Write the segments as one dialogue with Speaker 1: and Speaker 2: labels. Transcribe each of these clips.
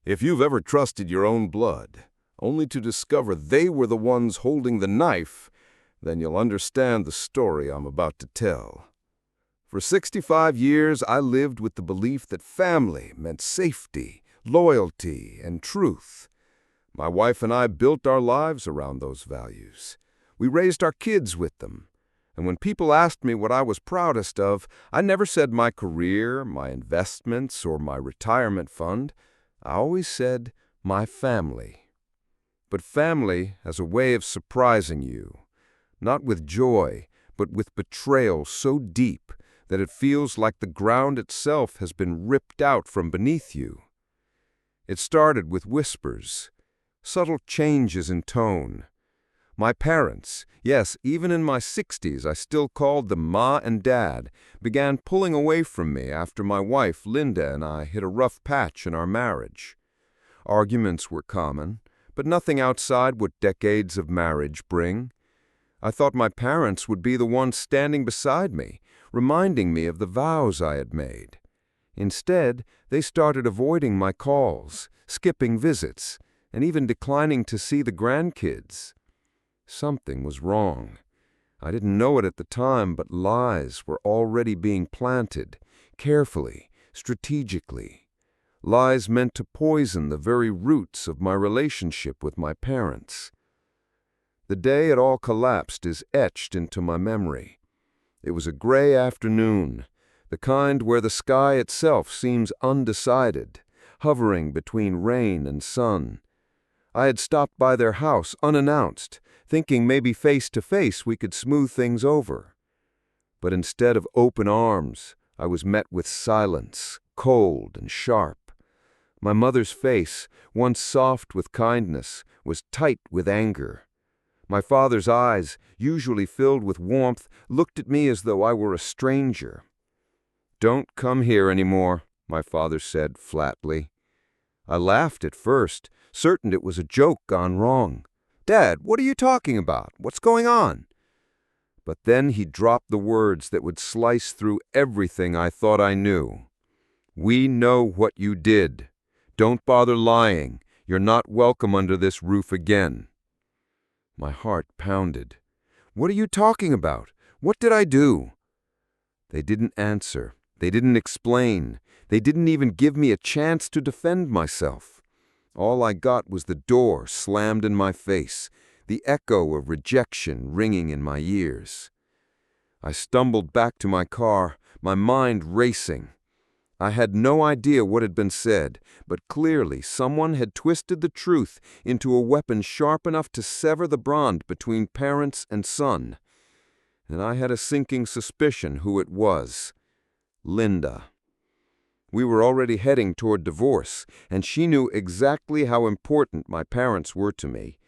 Speaker 1: If you've ever trusted your own blood, only to discover they were the ones holding the knife, then you'll understand the story I'm about to tell. For 65 years, I lived with the belief that family meant safety, loyalty, and truth. My wife and I built our lives around those values. We raised our kids with them. And when people asked me what I was proudest of, I never said my career, my investments, or my retirement fund. I always said my family. But family has a way of surprising you, not with joy, but with betrayal so deep that it feels like the ground itself has been ripped out from beneath you. It started with whispers, subtle changes in tone. My parents, yes, even in my 60s, I still called them Ma and Dad, began pulling away from me after my wife, Linda, and I hit a rough patch in our marriage. Arguments were common, but nothing outside what decades of marriage bring. I thought my parents would be the ones standing beside me, reminding me of the vows I had made. Instead, they started avoiding my calls, skipping visits, and even declining to see the grandkids. Something was wrong. I didn't know it at the time, but lies were already being planted, carefully, strategically. Lies meant to poison the very roots of my relationship with my parents. The day it all collapsed is etched into my memory. It was a gray afternoon, the kind where the sky itself seems undecided, hovering between rain and sun. I had stopped by their house unannounced, thinking maybe face to face we could smooth things over. But instead of open arms, I was met with silence, cold and sharp. My mother's face, once soft with kindness, was tight with anger. My father's eyes, usually filled with warmth, looked at me as though I were a stranger. "Don't come here anymore," my father said flatly. I laughed at first, certain it was a joke gone wrong. "Dad, what are you talking about? What's going on?" But then he dropped the words that would slice through everything I thought I knew. "We know what you did. Don't bother lying. You're not welcome under this roof again." My heart pounded. "What are you talking about? What did I do?" They didn't answer. They didn't explain. They didn't even give me a chance to defend myself. All I got was the door slammed in my face, the echo of rejection ringing in my ears. I stumbled back to my car, my mind racing. I had no idea what had been said, but clearly someone had twisted the truth into a weapon sharp enough to sever the bond between parents and son. And I had a sinking suspicion who it was. Linda. We were already heading toward divorce, and she knew exactly how important my parents were to me.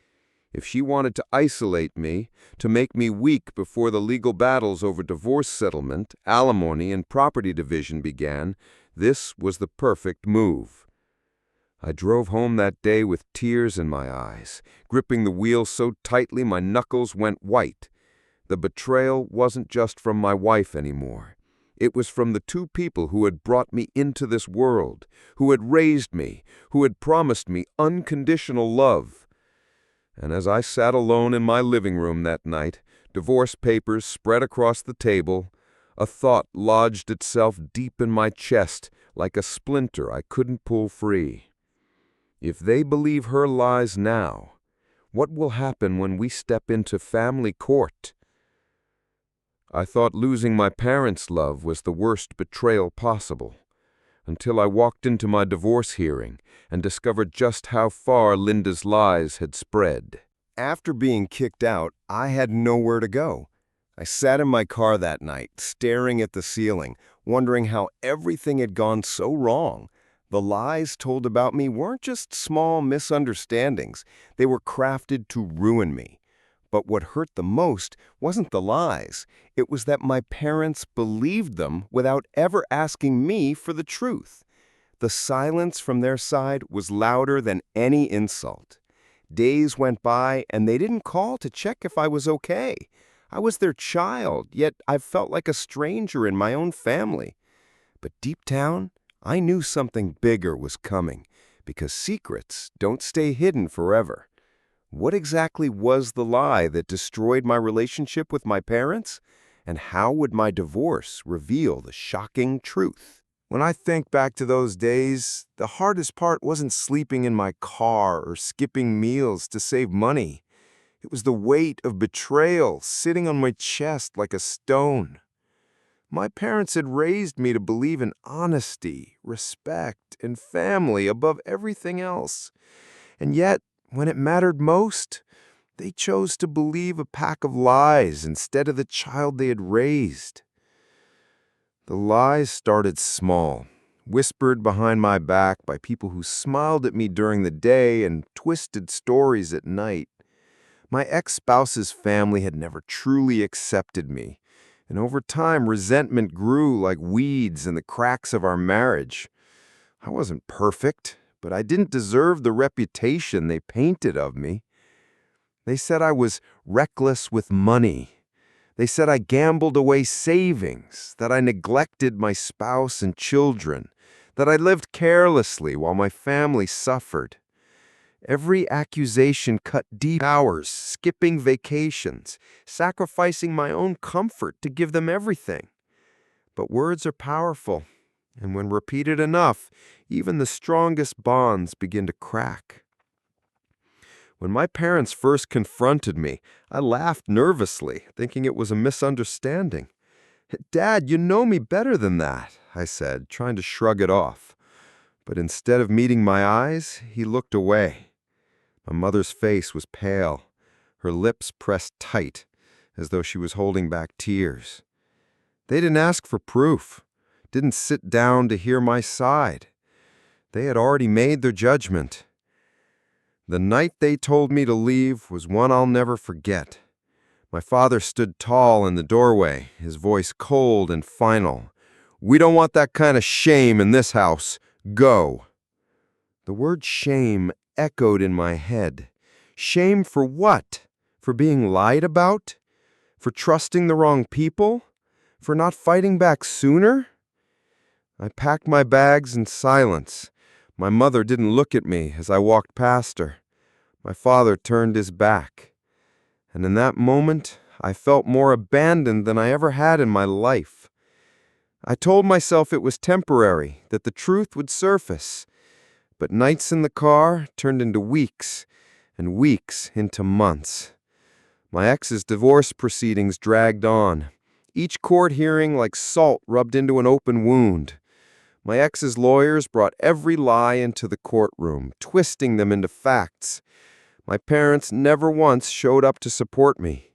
Speaker 1: If she wanted to isolate me, to make me weak before the legal battles over divorce settlement, alimony, and property division began, this was the perfect move. I drove home that day with tears in my eyes, gripping the wheel so tightly my knuckles went white. The betrayal wasn't just from my wife anymore. It was from the two people who had brought me into this world, who had raised me, who had promised me unconditional love. And as I sat alone in my living room that night, divorce papers spread across the table, a thought lodged itself deep in my chest like a splinter I couldn't pull free. If they believe her lies now, what will happen when we step into family court? I thought losing my parents' love was the worst betrayal possible, until I walked into my divorce hearing and discovered just how far Linda's lies had spread.
Speaker 2: After being kicked out, I had nowhere to go. I sat in my car that night, staring at the ceiling, wondering how everything had gone so wrong. The lies told about me weren't just small misunderstandings. They were crafted to ruin me. But what hurt the most wasn't the lies. It was that my parents believed them without ever asking me for the truth. The silence from their side was louder than any insult. Days went by, and they didn't call to check if I was okay. I was their child, yet I felt like a stranger in my own family. But deep down, I knew something bigger was coming, because secrets don't stay hidden forever. What exactly was the lie that destroyed my relationship with my parents? And how would my divorce reveal the shocking truth?
Speaker 3: When I think back to those days, the hardest part wasn't sleeping in my car or skipping meals to save money. It was the weight of betrayal sitting on my chest like a stone. My parents had raised me to believe in honesty, respect, and family above everything else. And yet, when it mattered most, they chose to believe a pack of lies instead of the child they had raised. The lies started small, whispered behind my back by people who smiled at me during the day and twisted stories at night. My ex-spouse's family had never truly accepted me, and over time resentment grew like weeds in the cracks of our marriage. I wasn't perfect, but I didn't deserve the reputation they painted of me. They said I was reckless with money. They said I gambled away savings, that I neglected my spouse and children, that I lived carelessly while my family suffered. Every accusation cut deep hours, skipping vacations, sacrificing my own comfort to give them everything. But words are powerful, and when repeated enough, even the strongest bonds begin to crack. When my parents first confronted me, I laughed nervously, thinking it was a misunderstanding. "Dad, you know me better than that," I said, trying to shrug it off. But instead of meeting my eyes, he looked away. My mother's face was pale, her lips pressed tight, as though she was holding back tears. They didn't ask for proof, didn't sit down to hear my side. They had already made their judgment. The night they told me to leave was one I'll never forget. My father stood tall in the doorway, his voice cold and final. "We don't want that kind of shame in this house. Go." The word shame echoed in my head. Shame for what? For being lied about? For trusting the wrong people? For not fighting back sooner? I packed my bags in silence. My mother didn't look at me as I walked past her. My father turned his back. And in that moment, I felt more abandoned than I ever had in my life. I told myself it was temporary, that the truth would surface. But nights in the car turned into weeks, and weeks into months. My ex's divorce proceedings dragged on, each court hearing like salt rubbed into an open wound. My ex's lawyers brought every lie into the courtroom, twisting them into facts. My parents never once showed up to support me.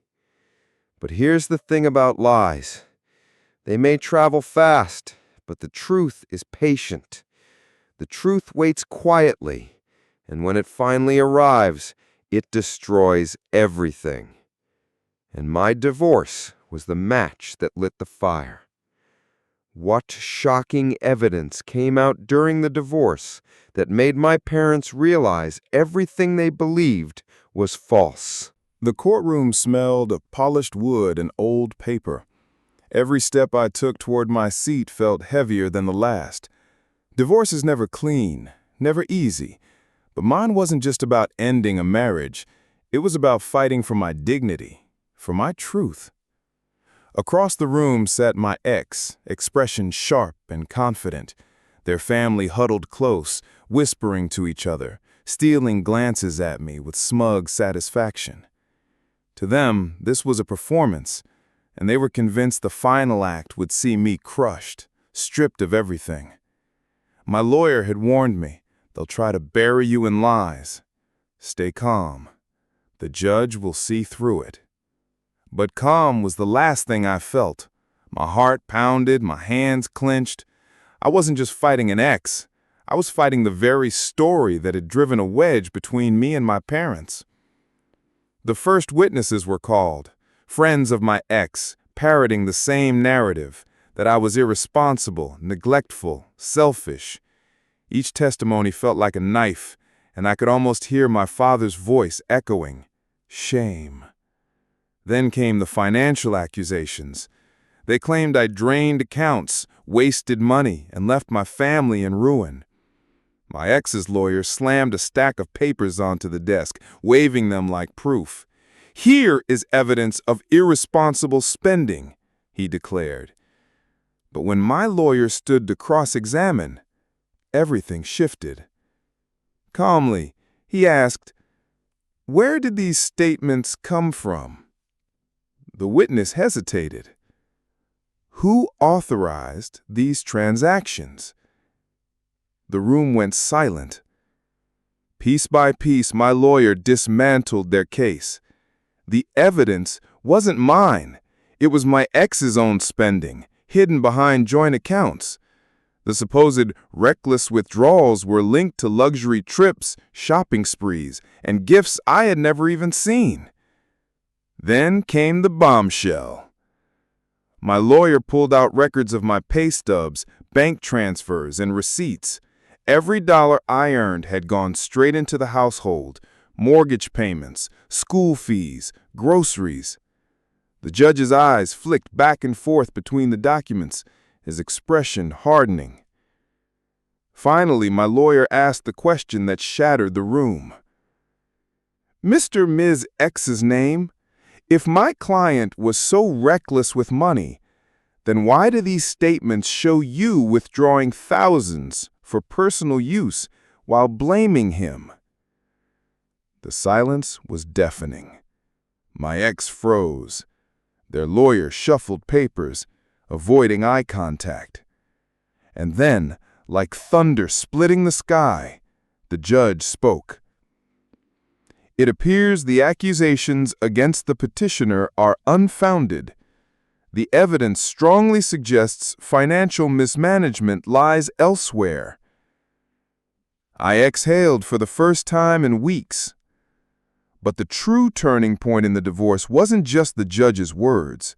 Speaker 3: But here's the thing about lies. They may travel fast, but the truth is patient. The truth waits quietly, and when it finally arrives, it destroys everything. And my divorce was the match that lit the fire. What shocking evidence came out during the divorce that made my parents realize everything they believed was false?
Speaker 1: The courtroom smelled of polished wood and old paper. Every step I took toward my seat felt heavier than the last. Divorce is never clean, never easy. But mine wasn't just about ending a marriage. It was about fighting for my dignity, for my truth. Across the room sat my ex, expression sharp and confident. Their family huddled close, whispering to each other, stealing glances at me with smug satisfaction. To them, this was a performance, and they were convinced the final act would see me crushed, stripped of everything. My lawyer had warned me, they'll try to bury you in lies. Stay calm. The judge will see through it. But calm was the last thing I felt. My heart pounded, my hands clenched. I wasn't just fighting an ex. I was fighting the very story that had driven a wedge between me and my parents. The first witnesses were called, friends of my ex, parroting the same narrative, that I was irresponsible, neglectful, selfish. Each testimony felt like a knife, and I could almost hear my father's voice echoing, "Shame." Then came the financial accusations. They claimed I drained accounts, wasted money, and left my family in ruin.
Speaker 3: My ex's lawyer slammed a stack of papers onto the desk, waving them like proof. "Here is evidence of irresponsible spending," he declared. But when my lawyer stood to cross-examine, everything shifted. Calmly, he asked, "Where did these statements come from?" The witness hesitated. "Who authorized these transactions?" The room went silent. Piece by piece, my lawyer dismantled their case. The evidence wasn't mine. It was my ex's own spending, hidden behind joint accounts. The supposed reckless withdrawals were linked to luxury trips, shopping sprees, and gifts I had never even seen. Then came the bombshell. My lawyer pulled out records of my pay stubs, bank transfers, and receipts. Every dollar I earned had gone straight into the household, mortgage payments, school fees, groceries. The judge's eyes flicked back and forth between the documents, his expression hardening. Finally, my lawyer asked the question that shattered the room. "Mr. Ms. X's name? If my client was so reckless with money, then why do these statements show you withdrawing thousands for personal use while blaming him?" The silence was deafening. My ex froze. Their lawyer shuffled papers, avoiding eye contact. And then, like thunder splitting the sky, the judge spoke. "It appears the accusations against the petitioner are unfounded. The evidence strongly suggests financial mismanagement lies elsewhere." I exhaled for the first time in weeks. But the true turning point in the divorce wasn't just the judge's words.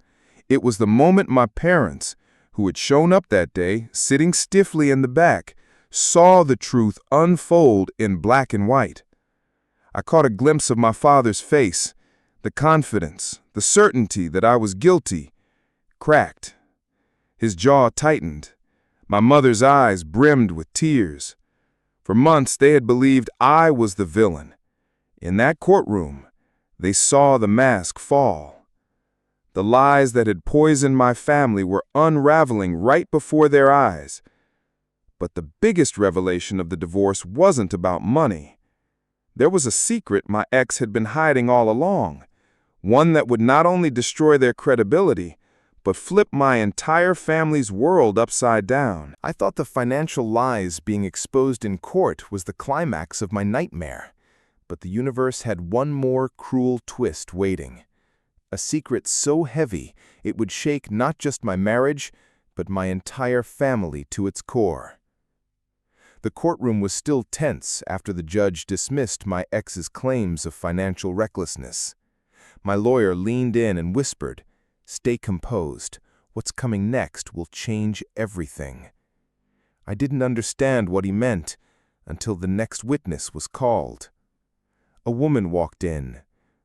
Speaker 3: It was the moment my parents, who had shown up that day, sitting stiffly in the back, saw the truth unfold in black and white. I caught a glimpse of my father's face, the confidence, the certainty that I was guilty, cracked. His jaw tightened. My mother's eyes brimmed with tears. For months they had believed I was the villain. In that courtroom, they saw the mask fall. The lies that had poisoned my family were unraveling right before their eyes. But the biggest revelation of the divorce wasn't about money. There was a secret my ex had been hiding all along, one that would not only destroy their credibility, but flip my entire family's world upside down.
Speaker 2: I thought the financial lies being exposed in court was the climax of my nightmare. But the universe had one more cruel twist waiting. A secret so heavy it would shake not just my marriage, but my entire family to its core. The courtroom was still tense after the judge dismissed my ex's claims of financial recklessness. My lawyer leaned in and whispered, "Stay composed. What's coming next will change everything." I didn't understand what he meant until the next witness was called. A woman walked in.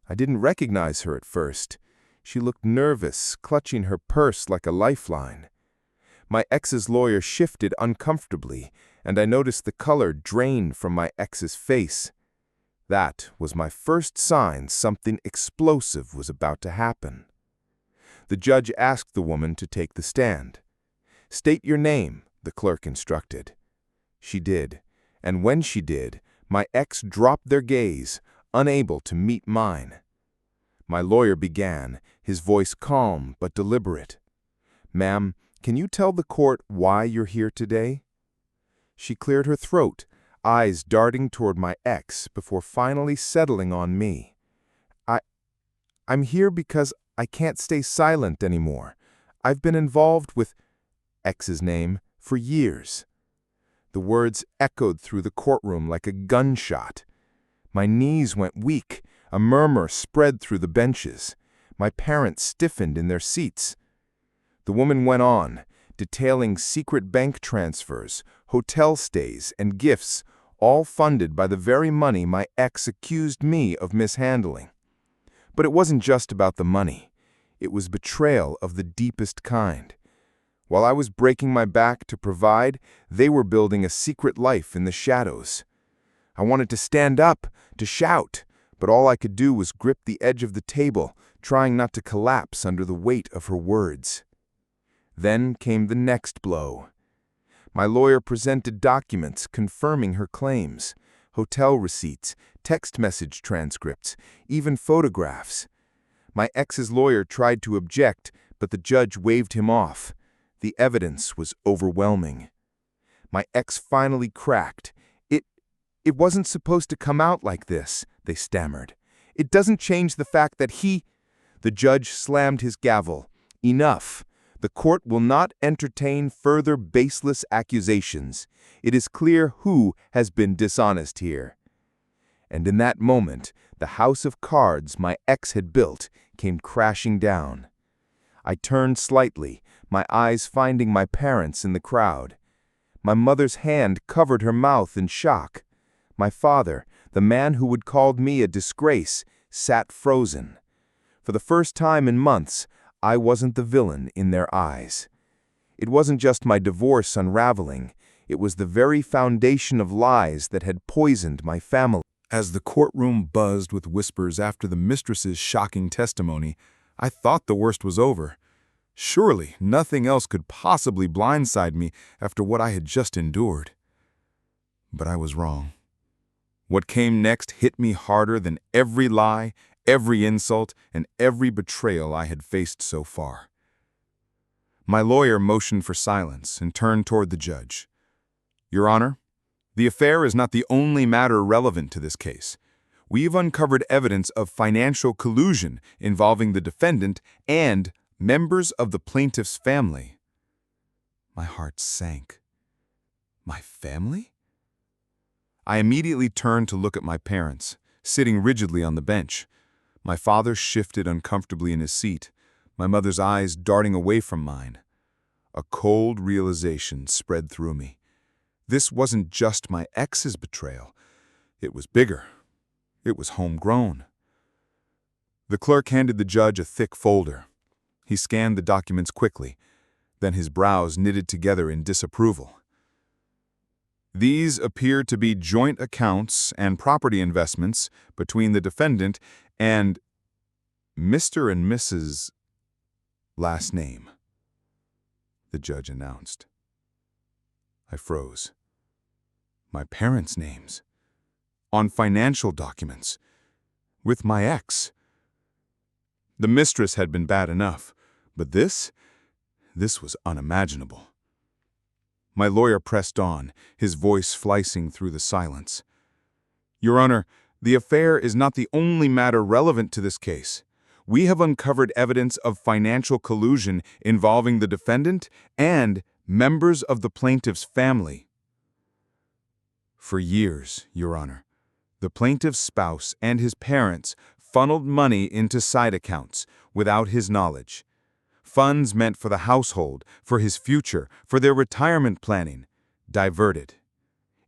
Speaker 2: I didn't recognize her at first. She looked nervous, clutching her purse like a lifeline. My ex's lawyer shifted uncomfortably, and I noticed the color drain from my ex's face. That was my first sign something explosive was about to happen. The judge asked the woman to take the stand. "State your name," the clerk instructed. She did, and when she did, my ex dropped their gaze, unable to meet mine. My lawyer began, his voice calm but deliberate. "Ma'am, can you tell the court why you're here today?" She cleared her throat, eyes darting toward my ex before finally settling on me. I'm here because I can't stay silent anymore. I've been involved with X's name for years." The words echoed through the courtroom like a gunshot. My knees went weak, a murmur spread through the benches. My parents stiffened in their seats. The woman went on, detailing secret bank transfers, hotel stays, and gifts, all funded by the very money my ex accused me of mishandling. But it wasn't just about the money. It was betrayal of the deepest kind.
Speaker 3: While I was breaking my back to provide, they were building a secret life in the shadows. I wanted to stand up, to shout, but all I could do was grip the edge of the table, trying not to collapse under the weight of her words. Then came the next blow. My lawyer presented documents confirming her claims, hotel receipts, text message transcripts, even photographs. My ex's lawyer tried to object, but the judge waved him off. The evidence was overwhelming. My ex finally cracked. It wasn't supposed to come out like this, they stammered. It doesn't change the fact that The judge slammed his gavel. Enough. The court will not entertain further baseless accusations. It is clear who has been dishonest here. And in that moment, the house of cards my ex had built came crashing down. I turned slightly, my eyes finding my parents in the crowd. My mother's hand covered her mouth in shock. My father, the man who had called me a disgrace, sat frozen. For the first time in months, I wasn't the villain in their eyes. It wasn't just my divorce unraveling, it was the very foundation of lies that had poisoned my family.
Speaker 4: As the courtroom buzzed with whispers after the mistress's shocking testimony, I thought the worst was over. Surely nothing else could possibly blindside me after what I had just endured. But I was wrong. What came next hit me harder than every lie, every insult, and every betrayal I had faced so far. My lawyer motioned for silence and turned toward the judge. Your Honor, the affair is not the only matter relevant to this case. We've uncovered evidence of financial collusion involving the defendant and members of the plaintiff's family. My heart sank. My family? I immediately turned to look at my parents, sitting rigidly on the bench. My father shifted uncomfortably in his seat, my mother's eyes darting away from mine. A cold realization spread through me. This wasn't just my ex's betrayal. It was bigger. It was homegrown. The clerk handed the judge a thick folder. He scanned the documents quickly, then his brows knitted together in disapproval. These appear to be joint accounts and property investments between the defendant and Mr. and Mrs. last name, the judge announced. I froze. My parents' names. On financial documents. With my ex. The mistress had been bad enough, but this was unimaginable. My lawyer pressed on, his voice slicing through the silence. Your Honor, the affair is not the only matter relevant to this case. We have uncovered evidence of financial collusion involving the defendant and members of the plaintiff's family. For years, Your Honor, the plaintiff's spouse and his parents funneled money into side accounts without his knowledge. Funds meant for the household, for his future, for their retirement planning, diverted.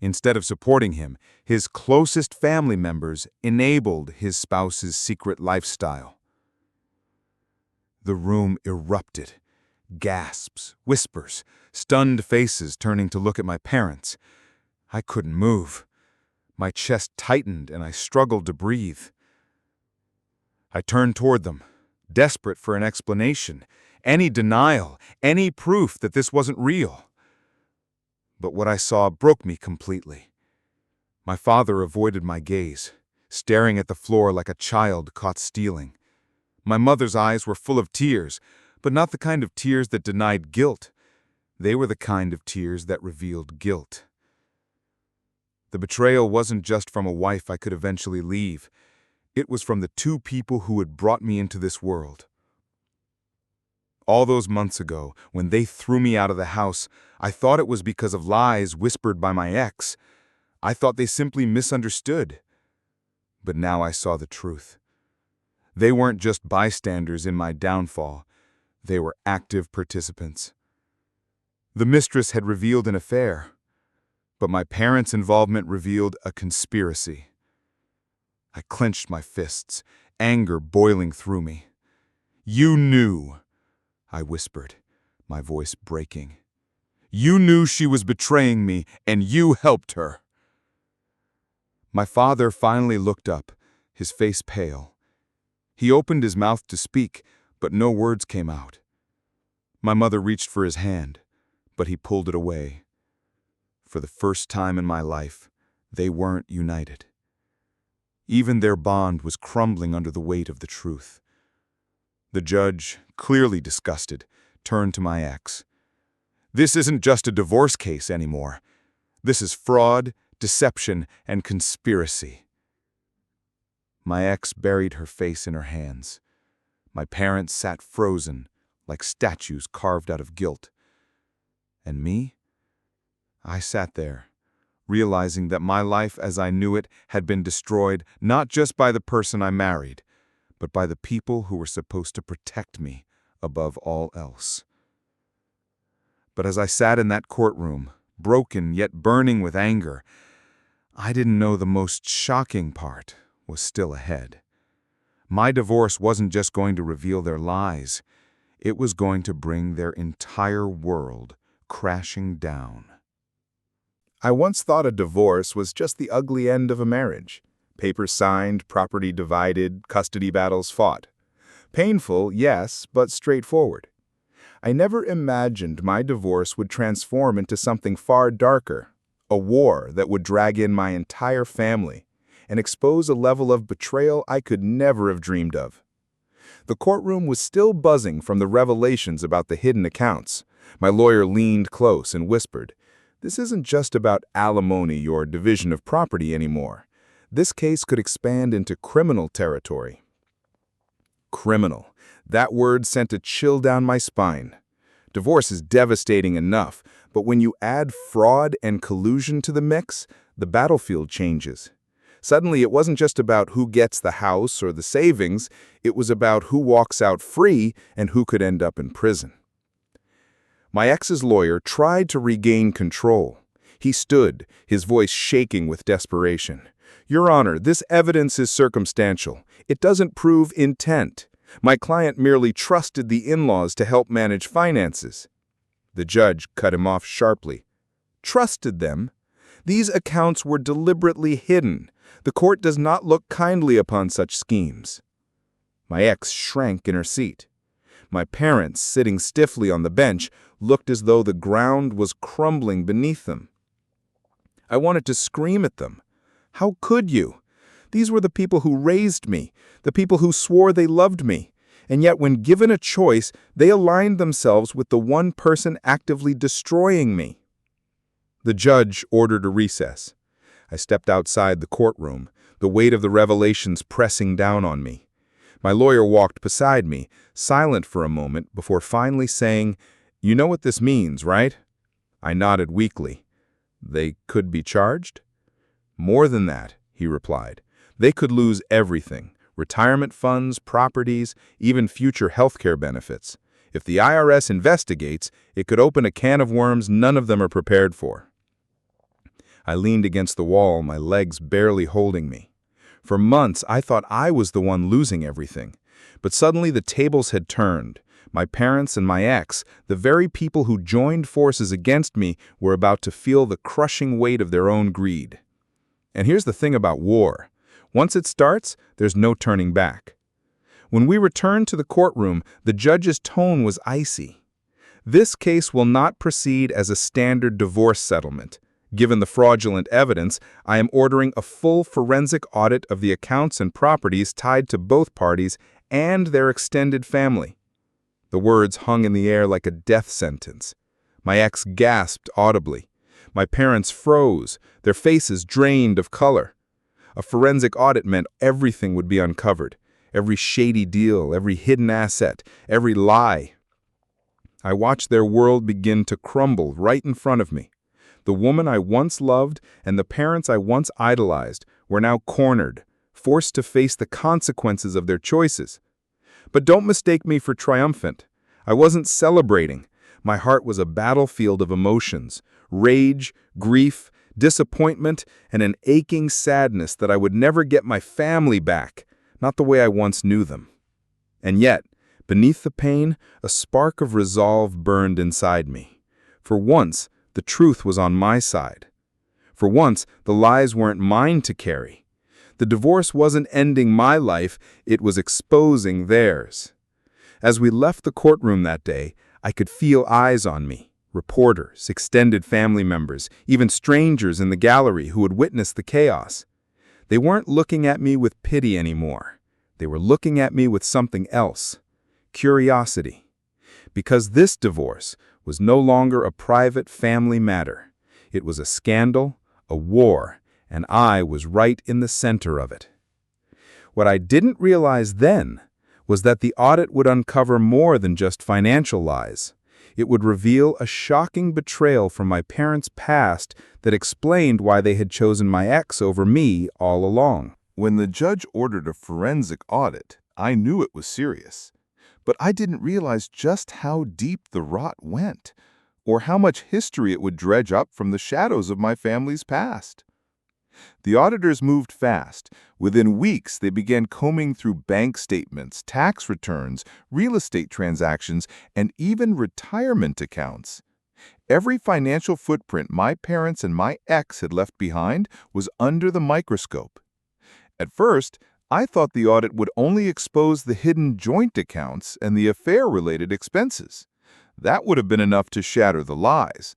Speaker 4: Instead of supporting him, his closest family members enabled his spouse's secret lifestyle. The room erupted. Gasps, whispers, stunned faces turning to look at my parents. I couldn't move. My chest tightened and I struggled to breathe. I turned toward them, desperate for an explanation, any denial, any proof that this wasn't real. But what I saw broke me completely. My father avoided my gaze, staring at the floor like a child caught stealing. My mother's eyes were full of tears, but not the kind of tears that denied guilt. They were the kind of tears that revealed guilt. The betrayal wasn't just from a wife I could eventually leave. It was from the two people who had brought me into this world. All those months ago, when they threw me out of the house, I thought it was because of lies whispered by my ex. I thought they simply misunderstood. But now I saw the truth. They weren't just bystanders in my downfall. They were active participants. The mistress had revealed an affair, but my parents' involvement revealed a conspiracy. I clenched my fists, anger boiling through me. You knew, I whispered, my voice breaking. You knew she was betraying me, and you helped her. My father finally looked up, his face pale. He opened his mouth to speak, but no words came out. My mother reached for his hand, but he pulled it away. For the first time in my life, they weren't united. Even their bond was crumbling under the weight of the truth. The judge, clearly disgusted, turned to my ex. This isn't just a divorce case anymore. This is fraud, deception, and conspiracy. My ex buried her face in her hands. My parents sat frozen, like statues carved out of guilt. And me? I sat there, realizing that my life as I knew it had been destroyed not just by the person I married, but by the people who were supposed to protect me above all else. But as I sat in that courtroom, broken yet burning with anger, I didn't know the most shocking part was still ahead. My divorce wasn't just going to reveal their lies, it was going to bring their entire world crashing down.
Speaker 1: I once thought a divorce was just the ugly end of a marriage. Papers signed, property divided, custody battles fought. Painful, yes, but straightforward. I never imagined my divorce would transform into something far darker, a war that would drag in my entire family and expose a level of betrayal I could never have dreamed of. The courtroom was still buzzing from the revelations about the hidden accounts. My lawyer leaned close and whispered, "This isn't just about alimony or division of property anymore. This case could expand into criminal territory." Criminal. That word sent a chill down my spine. Divorce is devastating enough, but when you add fraud and collusion to the mix, the battlefield changes. Suddenly, it wasn't just about who gets the house or the savings, it was about who walks out free and who could end up in prison. My ex's lawyer tried to regain control. He stood, his voice shaking with desperation. "Your Honor, this evidence is circumstantial. It doesn't prove intent. My client merely trusted the in-laws to help manage finances." The judge cut him off sharply. "Trusted them? These accounts were deliberately hidden. The court does not look kindly upon such schemes." My ex shrank in her seat. My parents, sitting stiffly on the bench, looked as though the ground was crumbling beneath them. I wanted to scream at them. How could you? These were the people who raised me, the people who swore they loved me, and yet when given a choice, they aligned themselves with the one person actively destroying me. The judge ordered a recess. I stepped outside the courtroom, the weight of the revelations pressing down on me. My lawyer walked beside me, silent for a moment before finally saying, "You know what this means, right?" I nodded weakly. "They could be charged?" "More than that," he replied. "They could lose everything, retirement funds, properties, even future healthcare benefits. If the IRS investigates, it could open a can of worms none of them are prepared for." I leaned against the wall, my legs barely holding me. For months, I thought I was the one losing everything. But suddenly the tables had turned. My parents and my ex, the very people who joined forces against me, were about to feel the crushing weight of their own greed. And here's the thing about war. Once it starts, there's no turning back. When we returned to the courtroom, the judge's tone was icy. "This case will not proceed as a standard divorce settlement. Given the fraudulent evidence, I am ordering a full forensic audit of the accounts and properties tied to both parties and their extended family." The words hung in the air like a death sentence. My ex gasped audibly. My parents froze, their faces drained of color. A forensic audit meant everything would be uncovered. Every shady deal, every hidden asset, every lie. I watched their world begin to crumble right in front of me. The woman I once loved and the parents I once idolized were now cornered, forced to face the consequences of their choices. But don't mistake me for triumphant. I wasn't celebrating. My heart was a battlefield of emotions, rage, grief, disappointment, and an aching sadness that I would never get my family back, not the way I once knew them. And yet,
Speaker 4: Beneath the pain, a spark of resolve burned inside me. For once, the truth was on my side. For once, the lies weren't mine to carry. The divorce wasn't ending my life, it was exposing theirs. As we left the courtroom that day, I could feel eyes on me. Reporters, extended family members, even strangers in the gallery who had witnessed the chaos. They weren't looking at me with pity anymore. They were looking at me with something else. Curiosity. Because this divorce was no longer a private family matter. It was a scandal, a war, and I was right in the center of it. What I didn't realize then was that the audit would uncover more than just financial lies. It would reveal a shocking betrayal from my parents' past that explained why they had chosen my ex over me all along.
Speaker 5: When the judge ordered a forensic audit, I knew it was serious. But I didn't realize just how deep the rot went, or how much history it would dredge up from the shadows of my family's past. The auditors moved fast. Within weeks, they began combing through bank statements, tax returns, real estate transactions, and even retirement accounts. Every financial footprint my parents and my ex had left behind was under the microscope. At first, I thought the audit would only expose the hidden joint accounts and the affair-related expenses. That would have been enough to shatter the lies.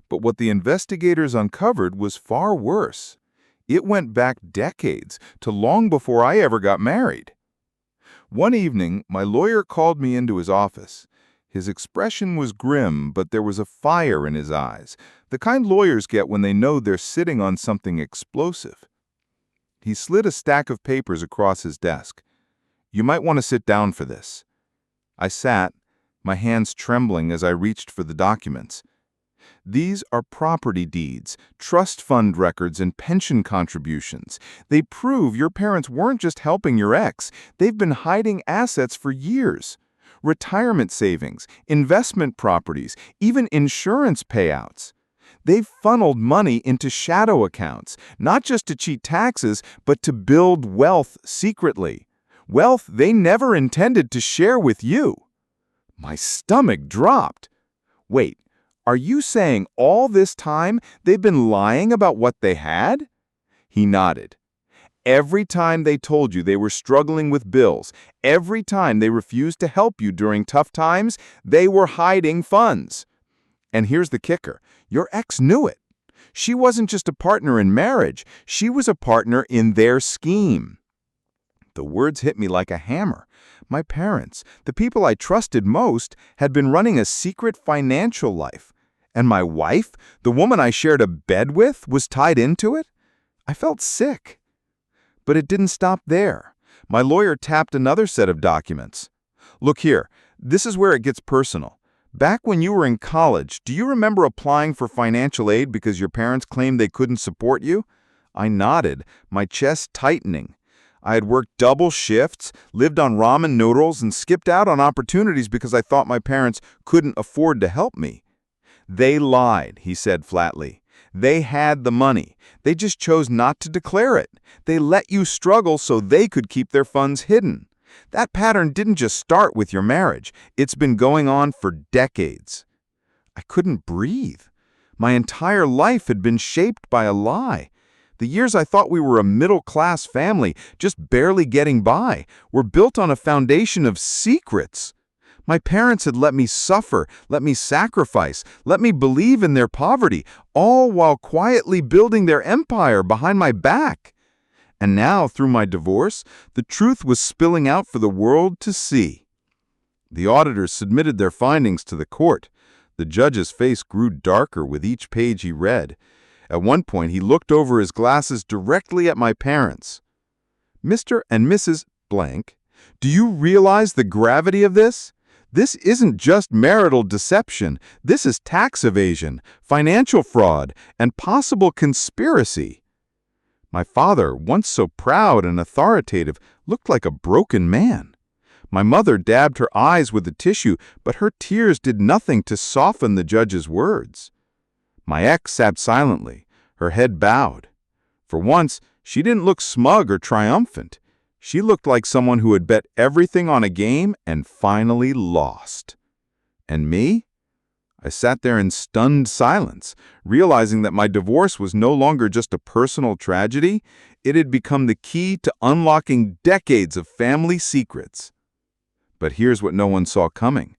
Speaker 5: But what the investigators uncovered was far worse. It went back decades, to long before I ever got married. One evening, my lawyer called me into his office. His expression was grim, but there was a fire in his eyes, the kind lawyers get when they know they're sitting on something explosive. He slid a stack of papers across his desk. "You might want to sit down for this." I sat, my hands trembling as I reached for the documents. These are property deeds, trust fund records, and pension contributions. They prove your parents weren't just helping your ex, they've been hiding assets for years. Retirement savings, investment properties, even insurance payouts. They've funneled money into shadow accounts, not just to cheat taxes, but to build wealth secretly. Wealth they never intended to share with you. My stomach dropped. Wait. Are you saying all this time they've been lying about what they had? He nodded. Every time they told you they were struggling with bills, every time they refused to help you during tough times, they were hiding funds. And here's the kicker. Your ex knew it. She wasn't just a partner in marriage. She was a partner in their scheme. The words hit me like a hammer. My parents, the people I trusted most, had been running a secret financial life. And my wife, the woman I shared a bed with, was tied into it? I felt sick. But it didn't stop there. My lawyer tapped another set of documents. Look here, this is where it gets personal. Back when you were in college, do you remember applying for financial aid because your parents claimed they couldn't support you? I nodded, my chest tightening. I had worked double shifts, lived on ramen noodles, and skipped out on opportunities because I thought my parents couldn't afford to help me. They lied, he said flatly. They had the money. They just chose not to declare it. They let you struggle so they could keep their funds hidden. That pattern didn't just start with your marriage. It's been going on for decades. I couldn't breathe. My entire life had been shaped by a lie. The years I thought we were a middle-class family, just barely getting by, were built on a foundation of secrets. My parents had let me suffer, let me sacrifice, let me believe in their poverty, all while quietly building their empire behind my back. And now, through my divorce, the truth was spilling out for the world to see. The auditors submitted their findings to the court. The judge's face grew darker with each page he read. At one point, he looked over his glasses directly at my parents. "Mr. and Mrs. Blank, do you realize the gravity of this? This isn't just marital deception. This is tax evasion, financial fraud, and possible conspiracy." My father, once so proud and authoritative, looked like a broken man. My mother dabbed her eyes with a tissue, but her tears did nothing to soften the judge's words. My ex sat silently, her head bowed. For once, she didn't look smug or triumphant. She looked like someone who had bet everything on a game and finally lost. And me? I sat there in stunned silence, realizing that my divorce was no longer just a personal tragedy, it had become the key to unlocking decades of family secrets. But here's what no one saw coming.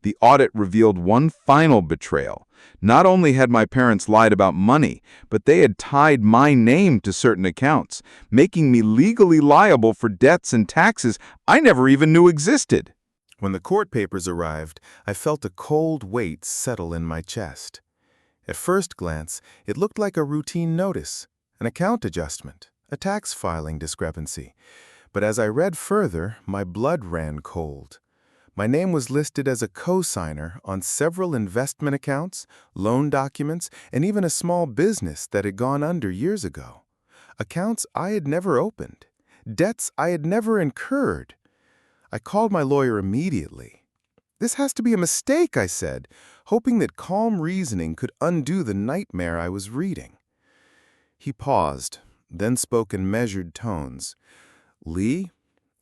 Speaker 5: The audit revealed one final betrayal. Not only had my parents lied about money, but they had tied my name to certain accounts, making me legally liable for debts and taxes I never even knew existed.
Speaker 4: When the court papers arrived, I felt a cold weight settle in my chest. At first glance, it looked like a routine notice, an account adjustment, a tax filing discrepancy. But as I read further, my blood ran cold. My name was listed as a co-signer on several investment accounts, loan documents, and even a small business that had gone under years ago. Accounts I had never opened, debts I had never incurred. I called my lawyer immediately. "This has to be a mistake," I said, hoping that calm reasoning could undo the nightmare I was reading. He paused, then spoke in measured tones. "Lee,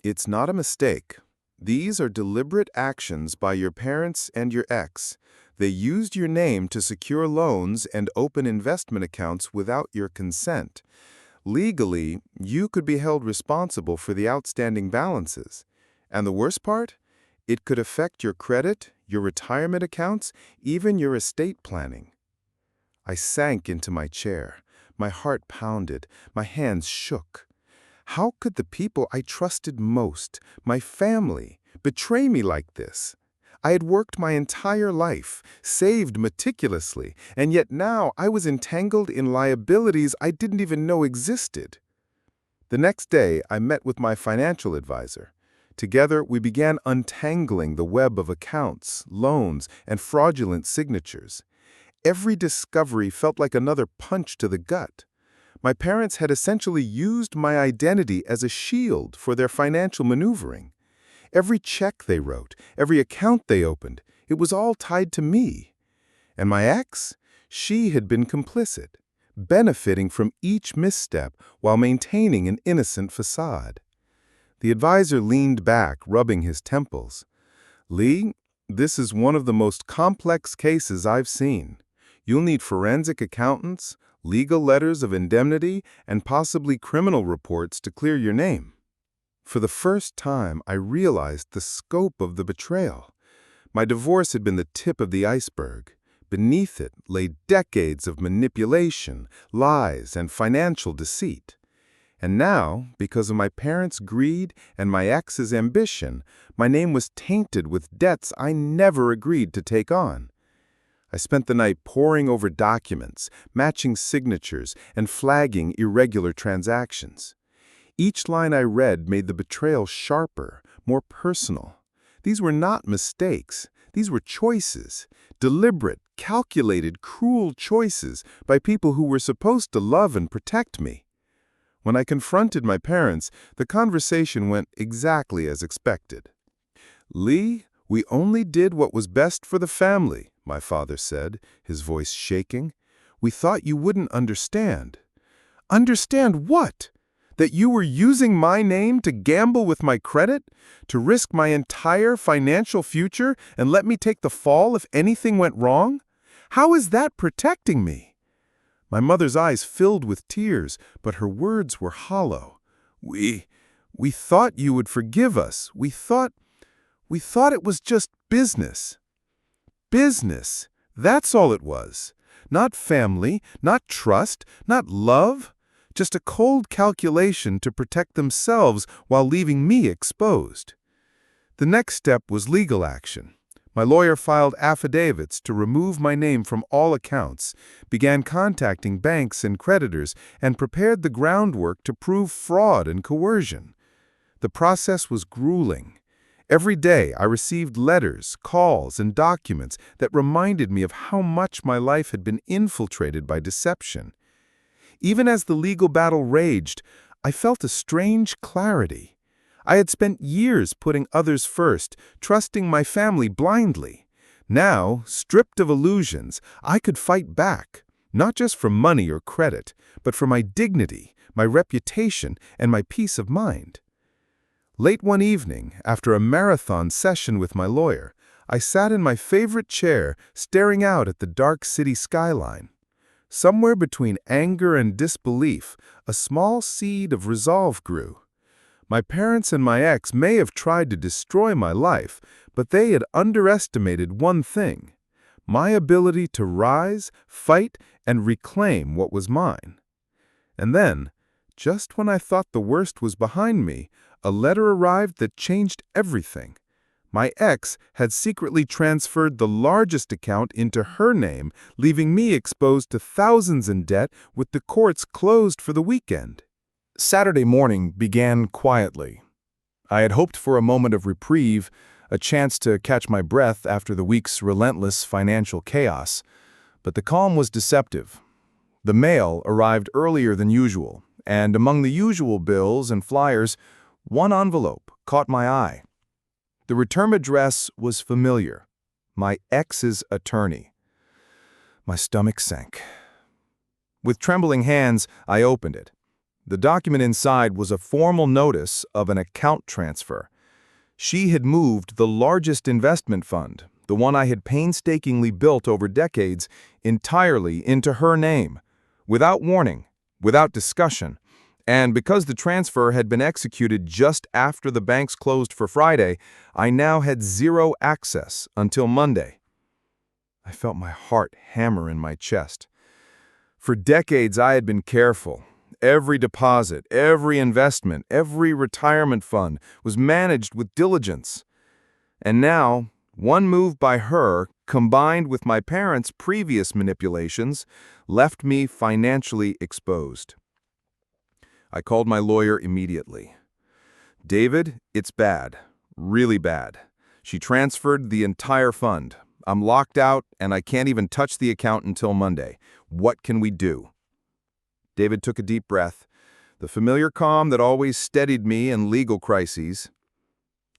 Speaker 4: it's not a mistake. These are deliberate actions by your parents and your ex. They used your name to secure loans and open investment accounts without your consent. Legally, you could be held responsible for the outstanding balances. And the worst part? It could affect your credit, your retirement accounts, even your estate planning." I sank into my chair. My heart pounded. My hands shook. How could the people I trusted most, my family, betray me like this? I had worked my entire life, saved meticulously, and yet now I was entangled in liabilities I didn't even know existed. The next day, I met with my financial advisor. Together, we began untangling the web of accounts, loans, and fraudulent signatures. Every discovery felt like another punch to the gut. My parents had essentially used my identity as a shield for their financial maneuvering. Every check they wrote, every account they opened, it was all tied to me. And my ex? She had been complicit, benefiting from each misstep while maintaining an innocent facade. The advisor leaned back, rubbing his temples. "Lee, this is one of the most complex cases I've seen. You'll need forensic accountants, legal letters of indemnity, and possibly criminal reports to clear your name." For the first time, I realized the scope of the betrayal. My divorce had been the tip of the iceberg. Beneath it lay decades of manipulation, lies, and financial deceit. And now, because of my parents' greed and my ex's ambition, my name was tainted with debts I never agreed to take on. I spent the night poring over documents, matching signatures, and flagging irregular transactions. Each line I read made the betrayal sharper, more personal. These were not mistakes. These were choices, deliberate, calculated, cruel choices by people who were supposed to love and protect me. When I confronted my parents, the conversation went exactly as expected. "Lee, we only did what was best for the family," my father said, his voice shaking. "We thought you wouldn't understand." "Understand what? That you were using my name to gamble with my credit? To risk my entire financial future and let me take the fall if anything went wrong? How is that protecting me?" My mother's eyes filled with tears, but her words were hollow. We thought you would forgive us. We thought it was just business." Business. That's all it was. Not family, not trust, not love. Just a cold calculation to protect themselves while leaving me exposed. The next step was legal action. My lawyer filed affidavits to remove my name from all accounts, began contacting banks and creditors, and prepared the groundwork to prove fraud and coercion. The process was grueling. Every day I received letters, calls, and documents that reminded me of how much my life had been infiltrated by deception. Even as the legal battle raged, I felt a strange clarity. I had spent years putting others first, trusting my family blindly. Now, stripped of illusions, I could fight back, not just for money or credit, but for my dignity, my reputation, and my peace of mind. Late one evening, after a marathon session with my lawyer, I sat in my favorite chair, staring out at the dark city skyline. Somewhere between anger and disbelief, a small seed of resolve grew. My parents and my ex may have tried to destroy my life, but they had underestimated one thing: my ability to rise, fight, and reclaim what was mine. And then, just when I thought the worst was behind me, a letter arrived that changed everything. My ex had secretly transferred the largest account into her name, leaving me exposed to thousands in debt with the courts closed for the weekend. Saturday morning began quietly. I had hoped for a moment of reprieve, a chance to catch my breath after the week's relentless financial chaos. But the calm was deceptive. The mail arrived earlier than usual, and among the usual bills and flyers, one envelope caught my eye. The return address was familiar: my ex's attorney. My stomach sank. With trembling hands, I opened it. The document inside was a formal notice of an account transfer. She had moved the largest investment fund, the one I had painstakingly built over decades, entirely into her name, without warning, without discussion. And because the transfer had been executed just after the banks closed for Friday, I now had zero access until Monday. I felt my heart hammer in my chest. For decades, I had been careful. Every deposit, every investment, every retirement fund was managed with diligence. And now, one move by her, combined with my parents' previous manipulations, left me financially exposed. I called my lawyer immediately. "David, it's bad, really bad. She transferred the entire fund. I'm locked out, and I can't even touch the account until Monday. What can we do?" David took a deep breath, the familiar calm that always steadied me in legal crises.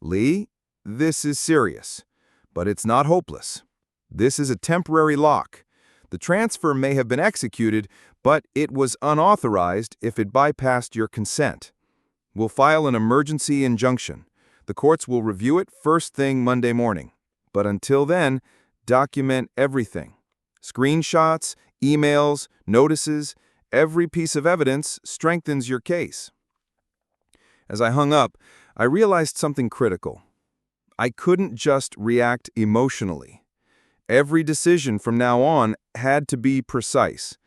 Speaker 4: "Lee, this is serious, but it's not hopeless. This is a temporary lock. The transfer may have been executed, but it was unauthorized if it bypassed your consent. We'll file an emergency injunction. The courts will review it first thing Monday morning. But until then, document everything. Screenshots, emails, notices, every piece of evidence strengthens your case." As I hung up, I realized something critical. I couldn't just react emotionally. Every decision from now on had to be precise.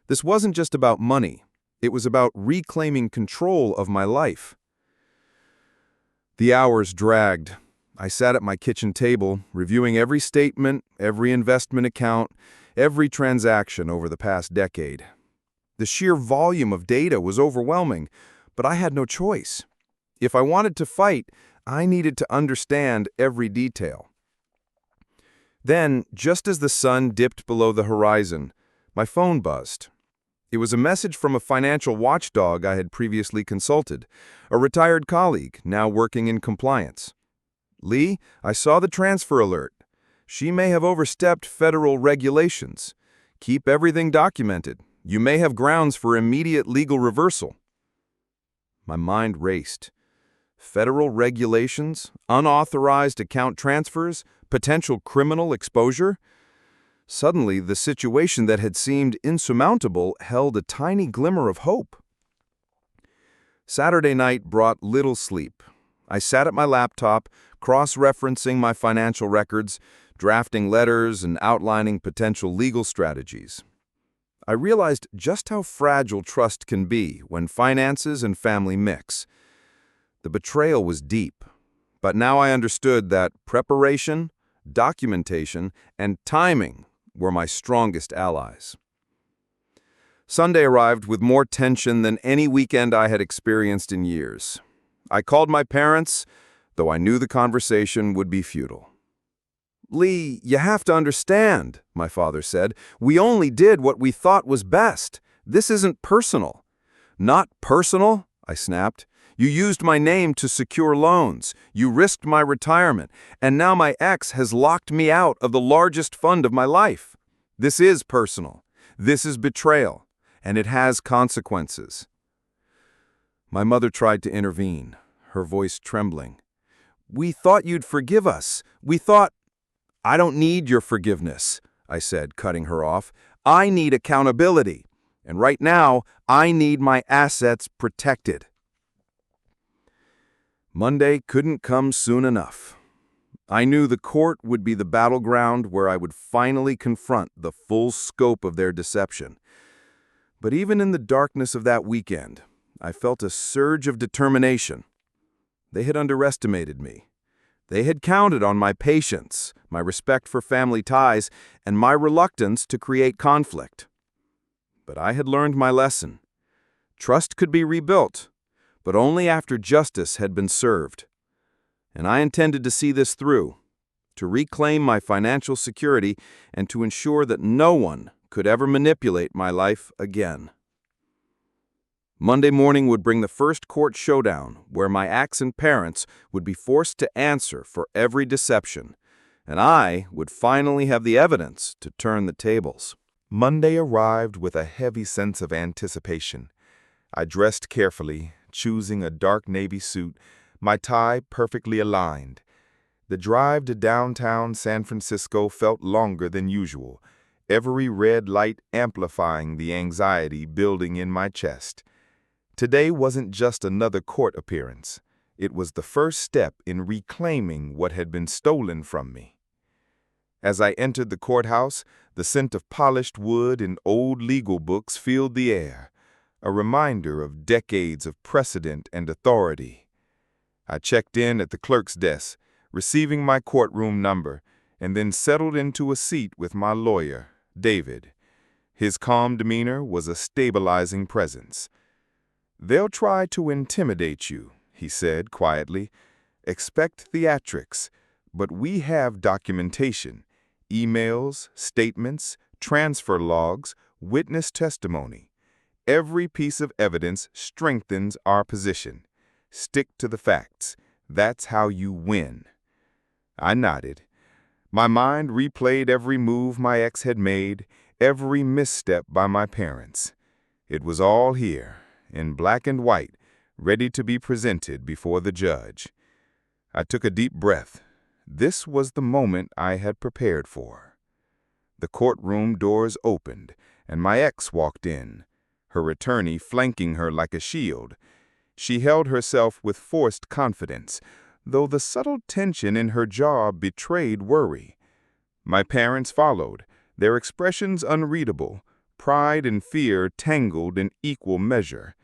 Speaker 4: This wasn't just about money. It was about reclaiming control of my life. The hours dragged. I sat at my kitchen table, reviewing every statement, every investment account, every transaction over the past decade. The sheer volume of data was overwhelming, but I had no choice. If I wanted to fight, I needed to understand every detail. Then, just as the sun dipped below the horizon, my phone buzzed. It was a message from a financial watchdog I had previously consulted, a retired colleague now working in compliance. "Lee, I saw the transfer alert. She may have overstepped federal regulations. Keep everything documented. You may have grounds for immediate legal reversal." My mind raced. Federal regulations, unauthorized account transfers, potential criminal exposure. Suddenly, the situation that had seemed insurmountable held a tiny glimmer of hope. Saturday night brought little sleep. I sat at my laptop, cross-referencing my financial records, drafting letters and outlining potential legal strategies. I realized just how fragile trust can be when finances and family mix. The betrayal was deep, but now I understood that preparation, documentation, and timing were my strongest allies. Sunday arrived with more tension than any weekend I had experienced in years. I called my parents, though I knew the conversation would be futile. "Lee, you have to understand," my father said. "We only did what we thought was best. This isn't personal." "Not personal?" I snapped. "You used my name to secure loans. You risked my retirement. And now my ex has locked me out of the largest fund of my life. This is personal. This is betrayal. And it has consequences." My mother tried to intervene.
Speaker 1: her voice trembling. "We thought you'd forgive us. We thought—" "I don't need your forgiveness," I said, cutting her off. "I need accountability. And right now, I need my assets protected." Monday couldn't come soon enough. I knew the court would be the battleground where I would finally confront the full scope of their deception. But even in the darkness of that weekend, I felt a surge of determination. They had underestimated me. They had counted on my patience, my respect for family ties, and my reluctance to create conflict. But I had learned my lesson. Trust could be rebuilt, but only after justice had been served. And I intended to see this through, to reclaim my financial security and to ensure that no one could ever manipulate my life again. Monday morning would bring the first court showdown where my accent parents would be forced to answer for every deception, and I would finally have the evidence to turn the tables.
Speaker 5: Monday arrived with a heavy sense of anticipation. I dressed carefully, choosing a dark navy suit, my tie perfectly aligned. The drive to downtown San Francisco felt longer than usual, every red light amplifying the anxiety building in my chest. Today wasn't just another court appearance. It was the first step in reclaiming what had been stolen from me. As I entered the courthouse, the scent of polished wood and old legal books filled the air, a reminder of decades of precedent and authority. I checked in at the clerk's desk, receiving my courtroom number, and then settled into a seat with my lawyer, David. His calm demeanor was a stabilizing presence. "They'll try to intimidate you," he said quietly. "Expect theatrics, but we have documentation, emails, statements, transfer logs, witness testimony. Every piece of evidence strengthens our position. Stick to the facts. That's how you win." I nodded. My mind replayed every move my ex had made, every misstep by my parents. It was all here, in black and white, ready to be presented before the judge. I took a deep breath. This was the moment I had prepared for. The courtroom doors opened, and my ex walked in, her attorney flanking her like a shield. She held herself with forced confidence, though the subtle tension in her jaw betrayed worry. My parents followed, their expressions unreadable, pride and fear tangled in equal measure.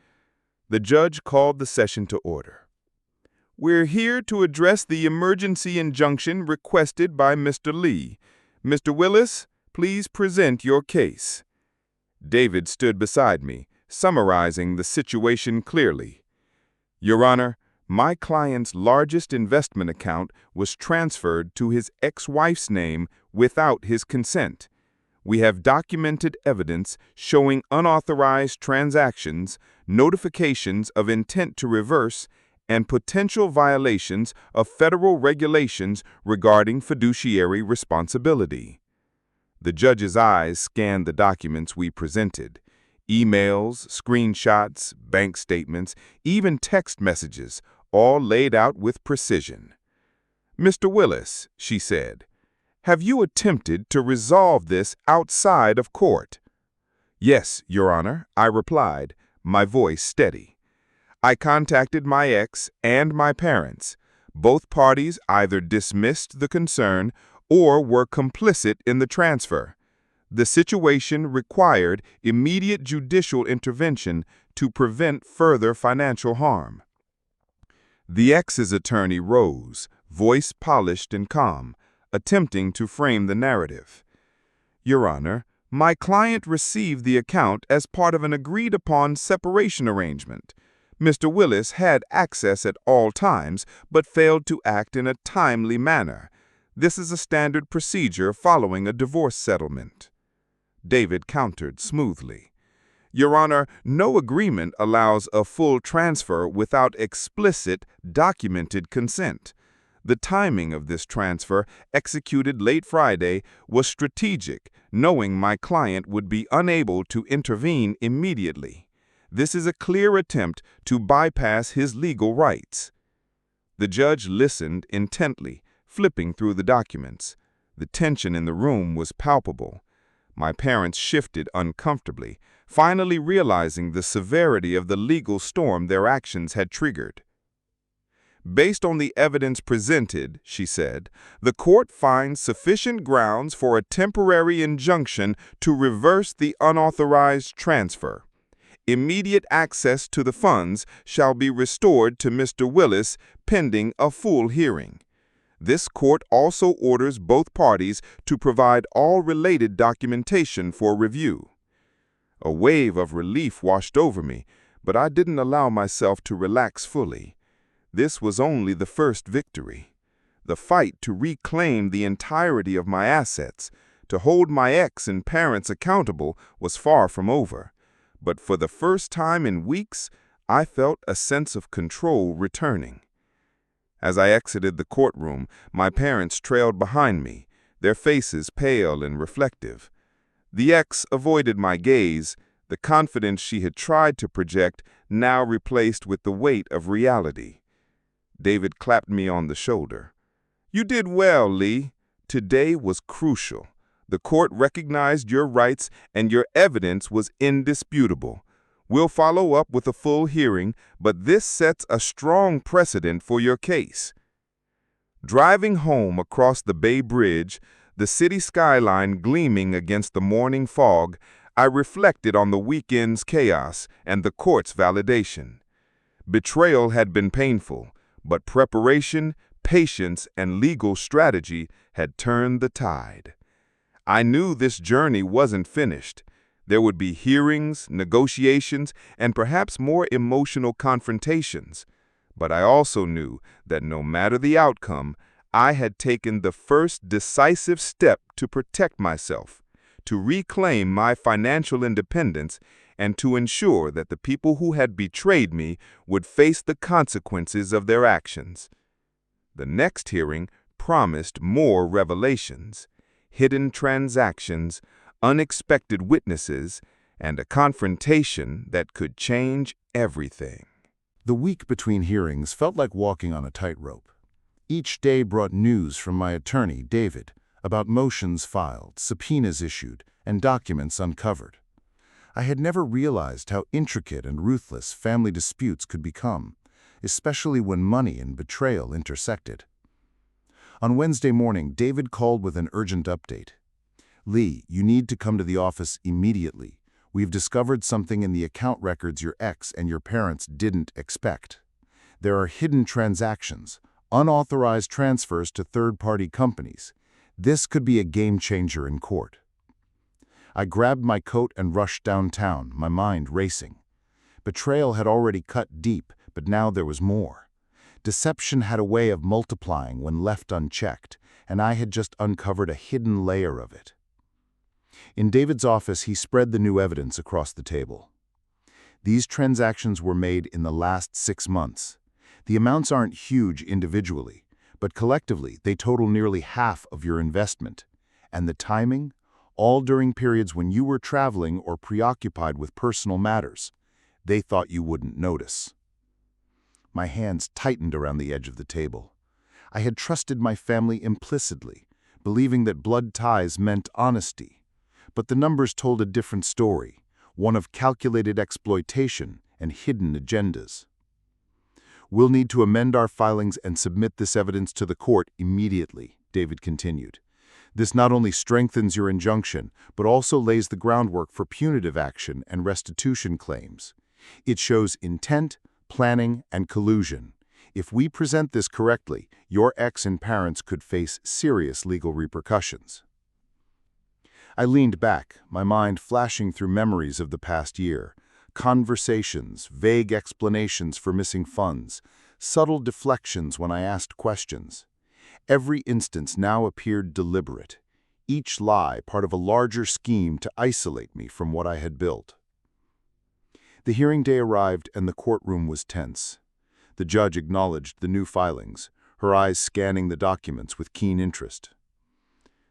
Speaker 5: The judge called the session to order. "We're here to address the emergency injunction requested by Mr. Lee. Mr. Willis, please present your case." David stood beside me, summarizing the situation clearly. "Your Honor, my client's largest investment account was transferred to his ex-wife's name without his consent. We have documented evidence showing unauthorized transactions, notifications of intent to reverse, and potential violations of federal regulations regarding fiduciary responsibility." The judge's eyes scanned the documents we presented. Emails, screenshots, bank statements, even text messages, all laid out with precision. "Mr. Willis," she said, "have you attempted to resolve this outside of court?" "Yes, Your Honor," I replied, my voice steady. "I contacted my ex and my parents. Both parties either dismissed the concern or were complicit in the transfer. The situation required immediate judicial intervention to prevent further financial harm." The ex's attorney rose, voice polished and calm, attempting to frame the narrative. "Your Honor, my client received the account as part of an agreed-upon separation arrangement. Mr. Willis had access at all times, but failed to act in a timely manner. This is a standard procedure following a divorce settlement." David countered smoothly. "Your Honor, no agreement allows a full transfer without explicit, documented consent. The timing of this transfer, executed late Friday, was strategic, knowing my client would be unable to intervene immediately. This is a clear attempt to bypass his legal rights."
Speaker 3: The judge listened intently, flipping through the documents. The tension in the room was palpable. My parents shifted uncomfortably, finally realizing the severity of the legal storm their actions had triggered. "Based on the evidence presented," she said, "the court finds sufficient grounds for a temporary injunction to reverse the unauthorized transfer. Immediate access to the funds shall be restored to Mr. Willis pending a full hearing. This court also orders both parties to provide all related documentation for review." A wave of relief washed over me, but I didn't allow myself to relax fully. This was only the first victory. The fight to reclaim the entirety of my assets, to hold my ex and parents accountable, was far from over. But for the first time in weeks, I felt a sense of control returning. As I exited the courtroom, my parents trailed behind me, their faces pale and reflective. The ex avoided my gaze, the confidence she had tried to project now replaced with the weight of reality. David clapped me on the shoulder. "You did well, Lee. Today was crucial. The court recognized your rights and your evidence was indisputable. We'll follow up with a full hearing, but this sets a strong precedent for your case." Driving home across the Bay Bridge, the city skyline gleaming against the morning fog, I reflected on the weekend's chaos and the court's validation. Betrayal had been painful, but preparation, patience, and legal strategy had turned the tide. I knew this journey wasn't finished. There would be hearings, negotiations, and perhaps more emotional confrontations. But I also knew that no matter the outcome, I had taken the first decisive step to protect myself, to reclaim my financial independence, and to ensure that the people who had betrayed me would face the consequences of their actions. The next hearing promised more revelations, hidden transactions, unexpected witnesses, and a confrontation that could change everything.
Speaker 4: The week between hearings felt like walking on a tightrope. Each day brought news from my attorney, David, about motions filed, subpoenas issued, and documents uncovered. I had never realized how intricate and ruthless family disputes could become, especially when money and betrayal intersected. On Wednesday morning, David called with an urgent update. "Lee, you need to come to the office immediately. We've discovered something in the account records your ex and your parents didn't expect. There are hidden transactions, unauthorized transfers to third-party companies. This could be a game changer in court." I grabbed my coat and rushed downtown, my mind racing. Betrayal had already cut deep, but now there was more. Deception had a way of multiplying when left unchecked, and I had just uncovered a hidden layer of it. In David's office, he spread the new evidence across the table. These transactions were made in the last 6 months. The amounts aren't huge individually, but collectively they total nearly half of your investment. And the timing? All during periods when you were traveling or preoccupied with personal matters. They thought you wouldn't notice. My hands tightened around the edge of the table. I had trusted my family implicitly, believing that blood ties meant honesty. But the numbers told a different story, one of calculated exploitation and hidden agendas. "We'll need to amend our filings and submit this evidence to the court immediately," David continued. "This not only strengthens your injunction, but also lays the groundwork for punitive action and restitution claims. It shows intent, planning, and collusion. If we present this correctly, your ex and parents could face serious legal repercussions." I leaned back, my mind flashing through memories of the past year. Conversations, vague explanations for missing funds, subtle deflections when I asked questions. Every instance now appeared deliberate, each lie part of a larger scheme to isolate me from what I had built. The hearing day arrived and the courtroom was tense. The judge acknowledged the new filings, her eyes scanning the documents with keen interest.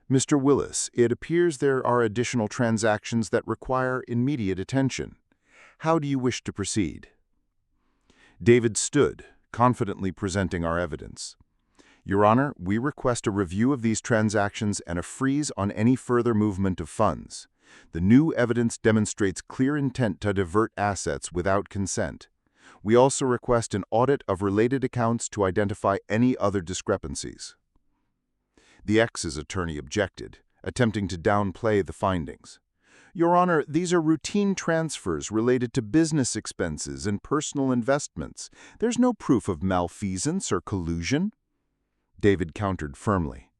Speaker 4: "Mr. Willis, it appears there are additional transactions that require immediate attention. How do you wish to proceed?" David stood,
Speaker 5: confidently presenting our evidence. Your Honor, we request a review of these transactions and a freeze on any further movement of funds. The new evidence demonstrates clear intent to divert assets without consent. We also request an audit of related accounts to identify any other discrepancies. The ex's attorney objected, attempting to downplay the findings. Your Honor, these are routine transfers related to business expenses and personal investments. There's no proof of malfeasance or collusion. David countered firmly.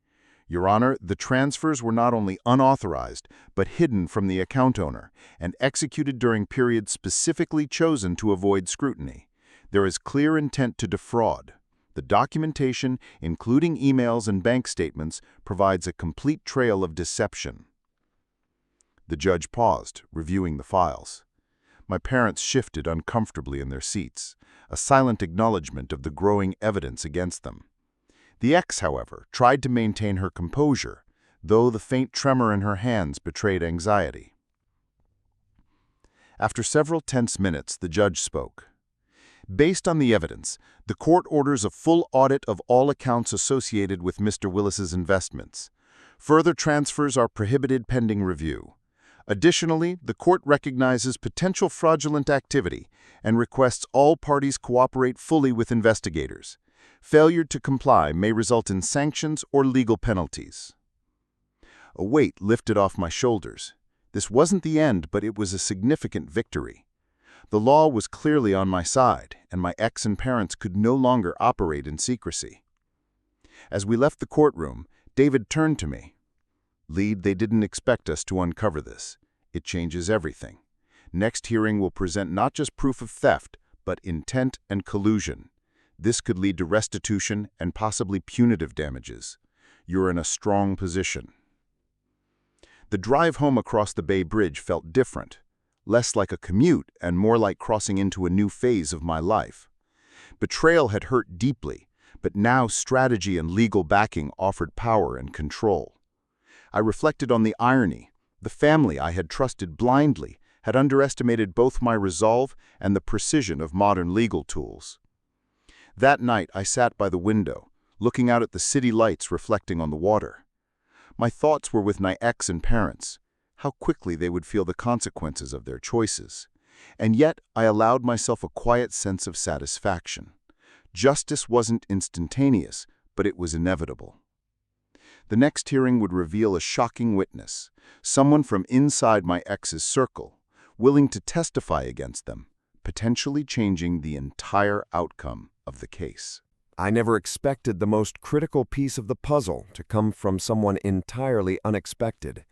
Speaker 5: Your Honor, the transfers were not only unauthorized, but hidden from the account owner, and executed during periods specifically chosen to avoid scrutiny. There is clear intent to defraud. The documentation, including emails and bank statements, provides a complete trail of deception. The judge paused, reviewing the files. My parents shifted uncomfortably in their seats, a silent acknowledgement of the growing evidence against them. The ex, however, tried to maintain her composure, though the faint tremor in her hands betrayed anxiety. After several tense minutes, the judge spoke. Based on the evidence, the court orders a full audit of all accounts associated with Mr. Willis's investments. Further transfers are prohibited pending review. Additionally, the court recognizes potential fraudulent activity and requests all parties cooperate fully with investigators. Failure to comply may result in sanctions or legal penalties. A weight lifted off my shoulders. This wasn't the end, but it was a significant victory. The law was clearly on my side, and my ex and parents could no longer operate in secrecy. As we left the courtroom, David turned to me. Lead, they didn't expect us to uncover this. It changes everything. Next hearing will present not just proof of theft, but intent and collusion. This could lead to restitution and possibly punitive damages. You're in a strong position. The drive home across the Bay Bridge felt different, less like a commute and more like crossing into a new phase of my life. Betrayal had hurt deeply, but now strategy and legal backing offered power and control. I reflected on the irony. The family I had trusted blindly had underestimated both my resolve and the precision of modern legal tools. That night, I sat by the window, looking out at the city lights reflecting on the water. My thoughts were with my ex and parents, how quickly they would feel the consequences of their choices. And yet, I allowed myself a quiet sense of satisfaction. Justice wasn't instantaneous, but it was inevitable. The next hearing would reveal a shocking witness, someone from inside my ex's circle, willing to testify against them, potentially changing the entire outcome of the case.
Speaker 2: I never expected the most critical piece of the puzzle to come from someone entirely unexpected.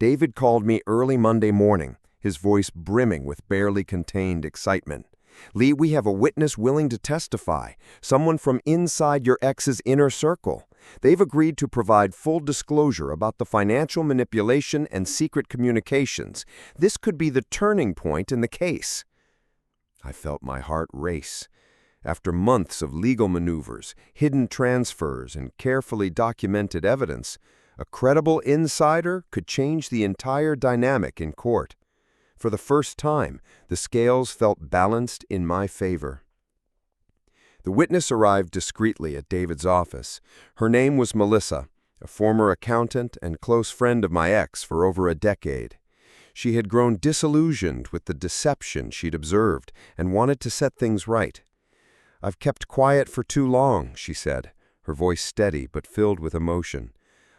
Speaker 2: David called me early Monday morning, his voice brimming with barely contained excitement. Lee, we have a witness willing to testify, someone from inside your ex's inner circle. They've agreed to provide full disclosure about the financial manipulation and secret communications. This could be the turning point in the case. I felt my heart race. After months of legal maneuvers, hidden transfers, and carefully documented evidence, a credible insider could change the entire dynamic in court. For the first time, the scales felt balanced in my favor. The witness arrived discreetly at David's office. Her name was Melissa, a former accountant and close friend of my ex for over a decade. She had grown disillusioned with the deception she'd observed and wanted to set things right. "I've kept quiet for too long," she said, her voice steady but filled with emotion.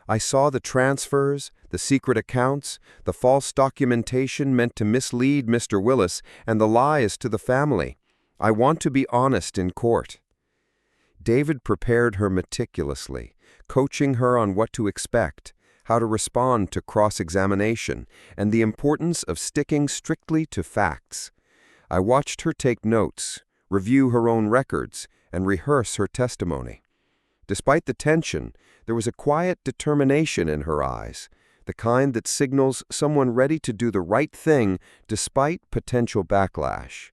Speaker 2: "I saw the transfers, the secret accounts, the false documentation meant to mislead Mr. Willis, and the lies to the family. I want to be honest in court." David prepared her meticulously, coaching her on what to expect, how to respond to cross-examination, and the importance of sticking strictly to facts. I watched her take notes, review her own records, and rehearse her testimony. Despite the tension, there was a quiet determination in her eyes, the kind that signals someone ready to do the right thing despite potential backlash.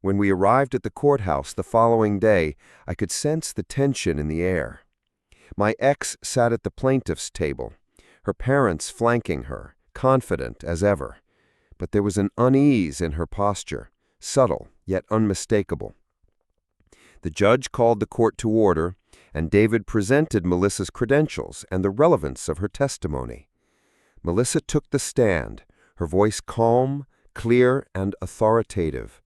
Speaker 2: When we arrived at the courthouse the following day, I could sense the tension in the air. My ex sat at the plaintiff's table, her parents flanking her, confident as ever. But there was an unease in her posture, subtle yet unmistakable. The judge called the court to order, and David presented Melissa's credentials and the relevance of her testimony. Melissa took the stand, her voice calm, clear, and authoritative.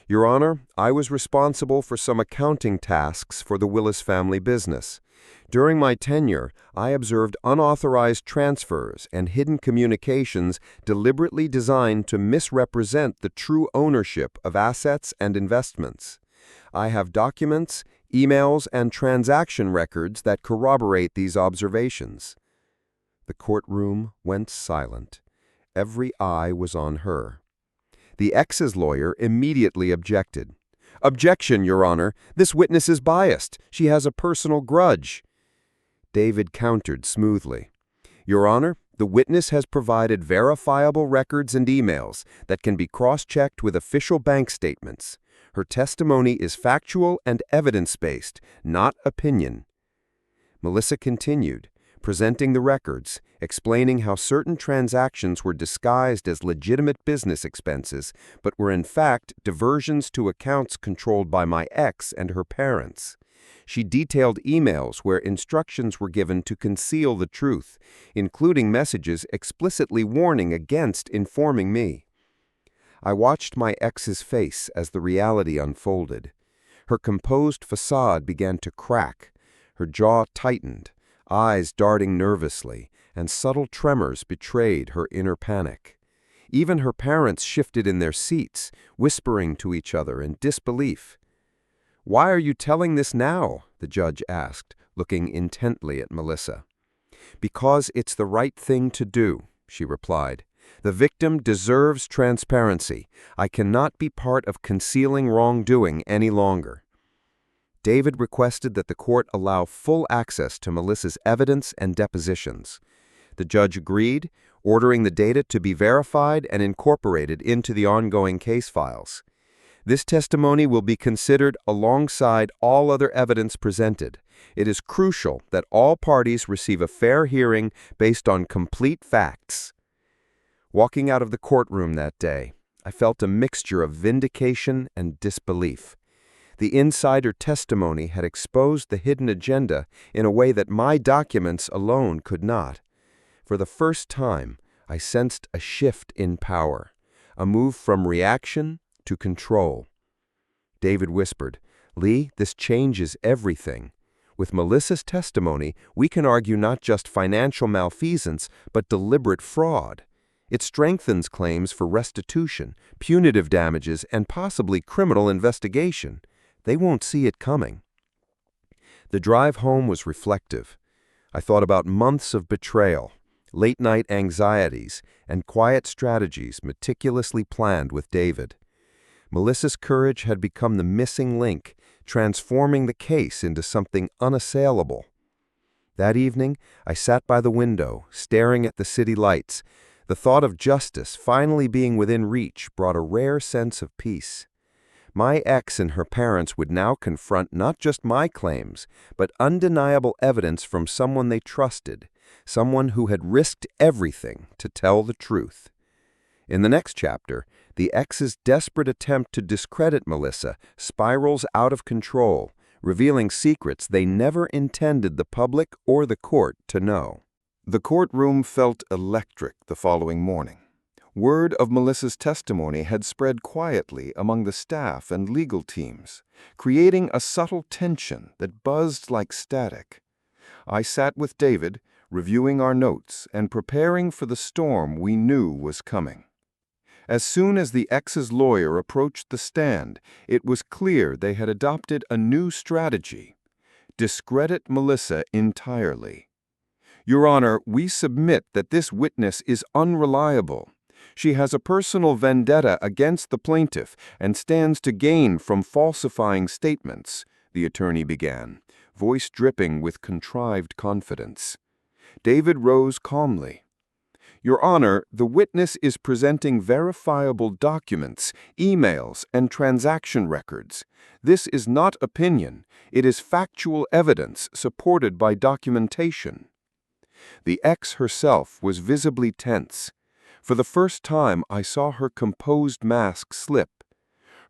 Speaker 2: Your Honor, I was responsible for some accounting tasks for the Willis family business. During my tenure, I observed unauthorized transfers and hidden communications deliberately designed to misrepresent the true ownership of assets and investments. I have documents, emails, and transaction records that corroborate these observations. The courtroom went silent. Every eye was on her. The ex's lawyer immediately objected. "Objection, Your Honor. This witness is biased. She has a personal grudge." David countered smoothly. "Your Honor, the witness has provided verifiable records and emails that can be cross-checked with official bank statements. Her testimony is factual and evidence-based, not opinion." Melissa continued, presenting the records, explaining how certain transactions were disguised as legitimate business expenses, but were in fact diversions to accounts controlled by my ex and her parents. She detailed emails where instructions were given to conceal the truth, including messages explicitly warning against informing me. I watched my ex's face as the reality unfolded. Her composed facade began to crack, her jaw tightened, eyes darting nervously, and subtle tremors betrayed her inner panic. Even her parents shifted in their seats, whispering to each other in disbelief. "Why are you telling this now?" the judge asked, looking intently at Melissa. "Because it's the right thing to do," she replied. "The victim deserves transparency. I cannot be part of concealing wrongdoing any longer." David requested that the court allow full access to Melissa's evidence and depositions. The judge agreed, ordering the data to be verified and incorporated into the ongoing case files. This testimony will be considered alongside all other evidence presented. It is crucial that all parties receive a fair hearing based on complete facts. Walking out of the courtroom that day, I felt a mixture of vindication and disbelief. The insider testimony had exposed the hidden agenda in a way that my documents alone could not. For the first time, I sensed a shift in power, a move from reaction to control. David whispered, "Lee, this changes everything. With Melissa's testimony, we can argue not just financial malfeasance, but deliberate fraud. It strengthens claims for restitution, punitive damages, and possibly criminal investigation. They won't see it coming." The drive home was reflective. I thought about months of betrayal, late-night anxieties, and quiet strategies meticulously planned with David. Melissa's courage had become the missing link, transforming the case into something unassailable. That evening, I sat by the window, staring at the city lights. The thought of justice finally being within reach brought a rare sense of peace. My ex and her parents would now confront not just my claims, but undeniable evidence from someone they trusted, someone who had risked everything to tell the truth. In the next chapter, the ex's desperate attempt to discredit Melissa spirals out of control, revealing secrets they never intended the public or the court to know.
Speaker 5: The courtroom felt electric the following morning. Word of Melissa's testimony had spread quietly among the staff and legal teams, creating a subtle tension that buzzed like static. I sat with David, reviewing our notes and preparing for the storm we knew was coming. As soon as the ex's lawyer approached the stand, it was clear they had adopted a new strategy: discredit Melissa entirely. "Your Honor, we submit that this witness is unreliable. She has a personal vendetta against the plaintiff and stands to gain from falsifying statements," the attorney began, voice dripping with contrived confidence. David rose calmly. "Your Honor, the witness is presenting verifiable documents, emails, and transaction records. This is not opinion. It is factual evidence supported by documentation." The ex herself was visibly tense. For the first time, I saw her composed mask slip.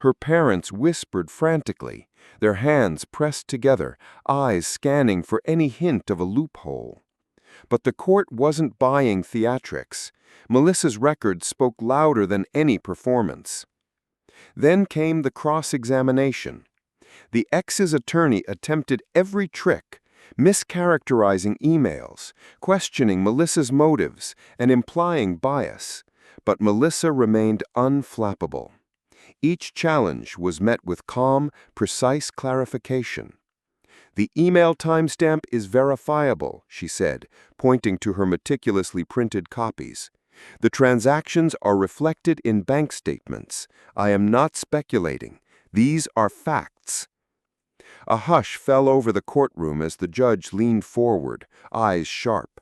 Speaker 5: Her parents whispered frantically,
Speaker 2: their hands pressed together, eyes scanning for any hint of a loophole. But the court wasn't buying theatrics. Melissa's record spoke louder than any performance. Then came the cross-examination. The ex's attorney attempted every trick, mischaracterizing emails, questioning Melissa's motives, and implying bias. But Melissa remained unflappable. Each challenge was met with calm, precise clarification. "The email timestamp is verifiable," she said, pointing to her meticulously printed copies. "The transactions are reflected in bank statements. I am not speculating. These are facts." A hush fell over the courtroom as the judge leaned forward, eyes sharp.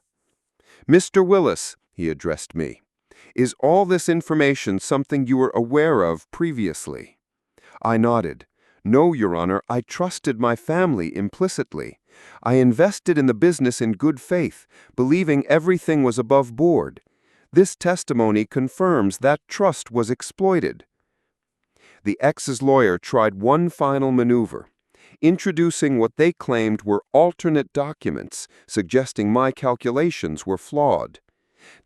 Speaker 2: "Mr. Willis," he addressed me, "is all this information something you were aware of previously?" I nodded. "No, Your Honor, I trusted my family implicitly. I invested in the business in good faith, believing everything was above board. This testimony confirms that trust was exploited." The ex's lawyer tried one final maneuver, introducing what they claimed were alternate documents, suggesting my calculations were flawed.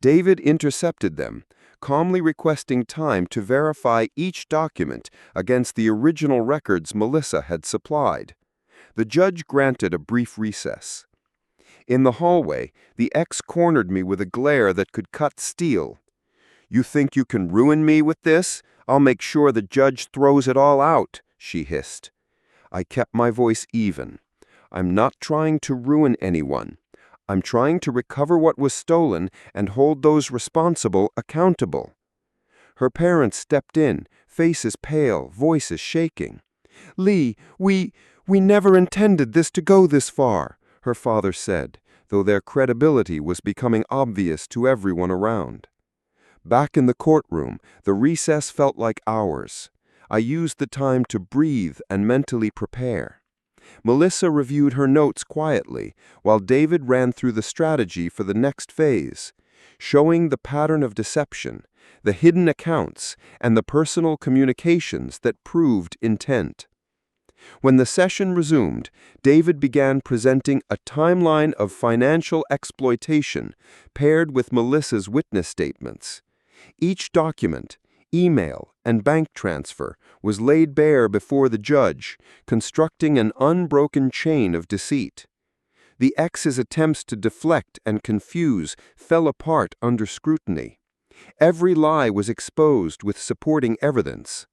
Speaker 2: David intercepted them, calmly requesting time to verify each document against the original records Melissa had supplied. The judge granted a brief recess. In the hallway, the ex cornered me with a glare that could cut steel. "You think you can ruin me with this? I'll make sure the judge throws it all out," she hissed. I kept my voice even. "I'm not trying to ruin anyone. I'm trying to recover what was stolen and hold those responsible accountable." Her parents stepped in, faces pale, voices shaking. "Lee, we never intended this to go this far," her father said, though their credibility was becoming obvious to everyone around. Back in the courtroom, the recess felt like hours. I used the time to breathe and mentally prepare. Melissa reviewed her notes quietly, while David ran through the strategy for the next phase, showing the pattern of deception, the hidden accounts, and the personal communications that proved intent. When the session resumed, David began presenting a timeline of financial exploitation paired with Melissa's witness statements. Each document, email, and bank transfer was laid bare before the judge, constructing an unbroken chain of deceit. The ex's attempts to deflect and confuse fell apart under scrutiny. Every lie was exposed with supporting evidence.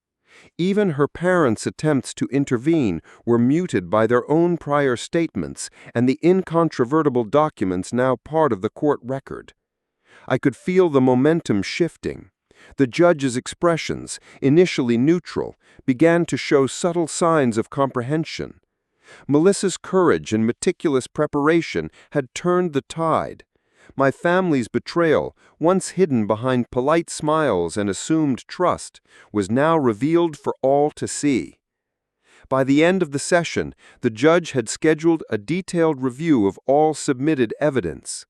Speaker 2: Even her parents' attempts to intervene were muted by their own prior statements and the incontrovertible documents now part of the court record. I could feel the momentum shifting. The judge's expressions, initially neutral, began to show subtle signs of comprehension. Melissa's courage and meticulous preparation had turned the tide. My family's betrayal, once hidden behind polite smiles and assumed trust, was now revealed for all to see. By the end of the session, the judge had scheduled a detailed review of all submitted evidence.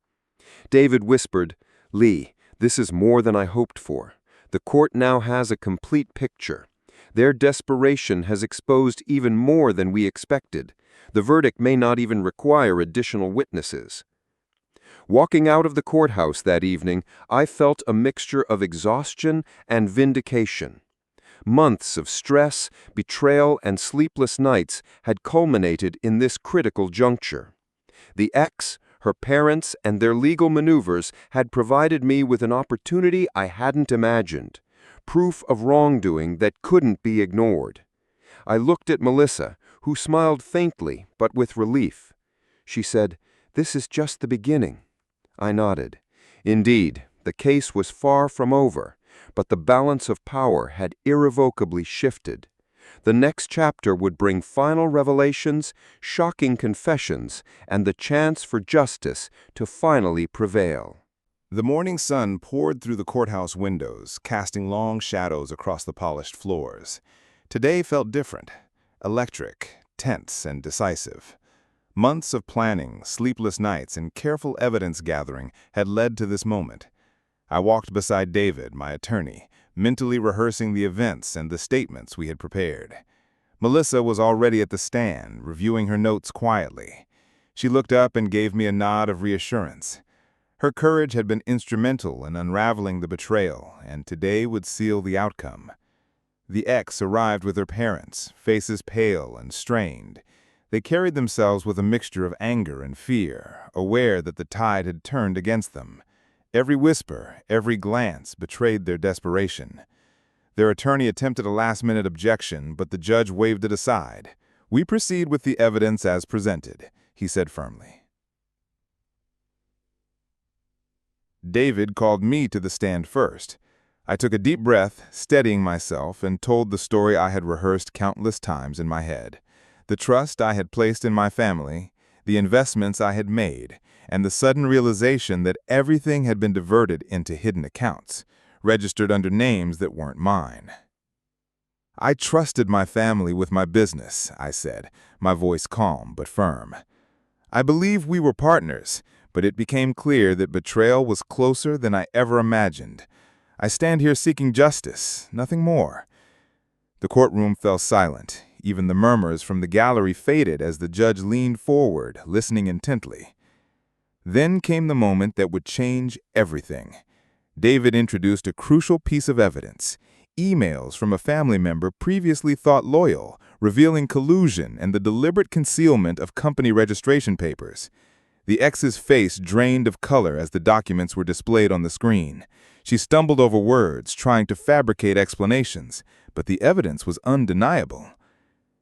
Speaker 2: David whispered, "Lee, this is more than I hoped for. The court now has a complete picture. Their desperation has exposed even more than we expected. The verdict may not even require additional witnesses." Walking out of the courthouse that evening, I felt a mixture of exhaustion and vindication. Months of stress, betrayal, and sleepless nights had culminated in this critical juncture. The ex, her parents, and their legal maneuvers had provided me with an opportunity I hadn't imagined, proof of wrongdoing that couldn't be ignored. I looked at Melissa, who smiled faintly but with relief. She said, "This is just the beginning." I nodded. Indeed, the case was far from over, but the balance of power had irrevocably shifted. The next chapter would bring final revelations, shocking confessions, and the chance for justice to finally prevail.
Speaker 4: The morning sun poured through the courthouse windows, casting long shadows across the polished floors. Today felt different, electric, tense, and decisive. Months of planning, sleepless nights, and careful evidence gathering had led to this moment. I walked beside David, my attorney, mentally rehearsing the events and the statements we had prepared. Melissa was already at the stand, reviewing her notes quietly. She looked up and gave me a nod of reassurance. Her courage had been instrumental in unraveling the betrayal, and today would seal the outcome. The ex arrived with her parents, faces pale and strained. They carried themselves with a mixture of anger and fear, aware that the tide had turned against them. Every whisper, every glance betrayed their desperation. Their attorney attempted a last-minute objection, but the judge waved it aside. "We proceed with the evidence as presented," he said firmly. David called me to the stand first. I took a deep breath, steadying myself, and told the story I had rehearsed countless times in my head. The trust I had placed in my family, the investments I had made, and the sudden realization that everything had been diverted into hidden accounts, registered under names that weren't mine. "I trusted my family with my business," I said, my voice calm but firm. "I believe we were partners, but it became clear that betrayal was closer than I ever imagined. I stand here seeking justice, nothing more." The courtroom fell silent. Even the murmurs from the gallery faded as the judge leaned forward, listening intently. Then came the moment that would change everything. David introduced a crucial piece of evidence: emails from a family member previously thought loyal, revealing collusion and the deliberate concealment of company registration papers. The ex's face drained of color as the documents were displayed on the screen. She stumbled over words, trying to fabricate explanations, but the evidence was undeniable.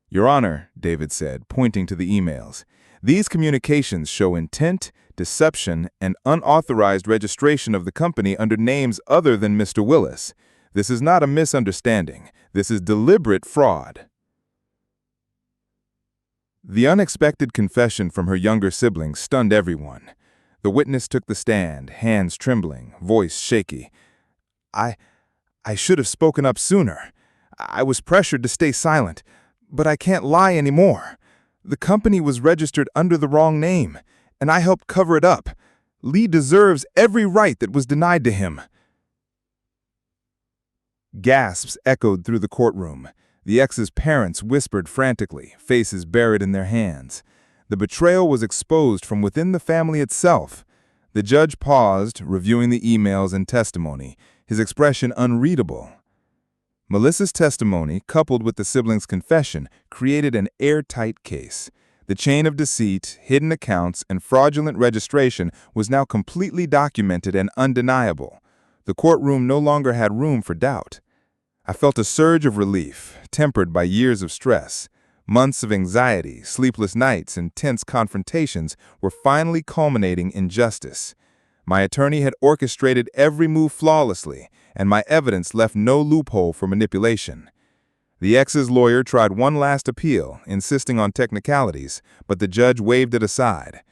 Speaker 4: "Your Honor," David said, pointing to the emails, "these communications show intent, deception, and unauthorized registration of the company under names other than Mr. Willis. This is not a misunderstanding. This is deliberate fraud." The unexpected confession from her younger sibling stunned everyone. The witness took the stand, hands trembling, voice shaky. I should have spoken up sooner. I was pressured to stay silent, but I can't lie anymore. The company was registered under the wrong name, and I helped cover it up. Lee deserves every right that was denied to him." Gasps echoed through the courtroom. The ex's parents whispered frantically, faces buried in their hands. The betrayal was exposed from within the family itself. The judge paused, reviewing the emails and testimony, his expression unreadable. Melissa's testimony, coupled with the siblings' confession, created an airtight case. The chain of deceit, hidden accounts, and fraudulent registration was now completely documented and undeniable. The courtroom no longer had room for doubt. I felt a surge of relief, tempered by years of stress. Months of anxiety, sleepless nights, and tense confrontations were finally culminating in justice. My attorney had orchestrated every move flawlessly, and my evidence left no loophole for manipulation. The ex's lawyer tried one last appeal, insisting on technicalities, but the judge waved it aside.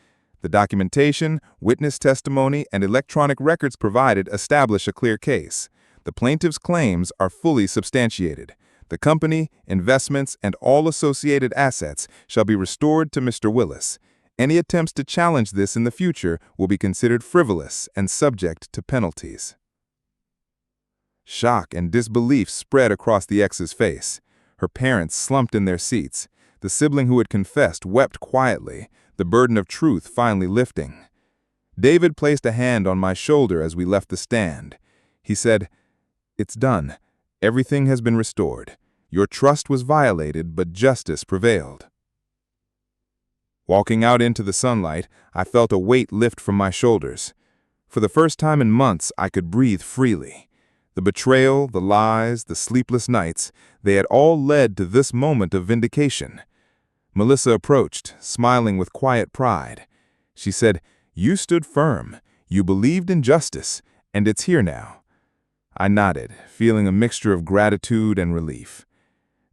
Speaker 4: The documentation, witness testimony, and electronic records provided establish a clear case. The plaintiff's claims are fully substantiated. The company, investments, and all associated assets shall be restored to Mr. Willis. Any attempts to challenge this in the future will be considered frivolous and subject to penalties. Shock and disbelief spread across the ex's face. Her parents slumped in their seats. The sibling who had confessed wept quietly, the burden of truth finally lifting. David placed a hand on my shoulder as we left the stand. He said, "It's done. Everything has been restored. Your trust was violated, but justice prevailed." Walking out into the sunlight, I felt a weight lift from my shoulders. For the first time in months, I could breathe freely. The betrayal, the lies, the sleepless nights, they had all led to this moment of vindication. Melissa approached, smiling with quiet pride. She said, "You stood firm. You believed in justice, and it's here now." I nodded, feeling a mixture of gratitude and relief.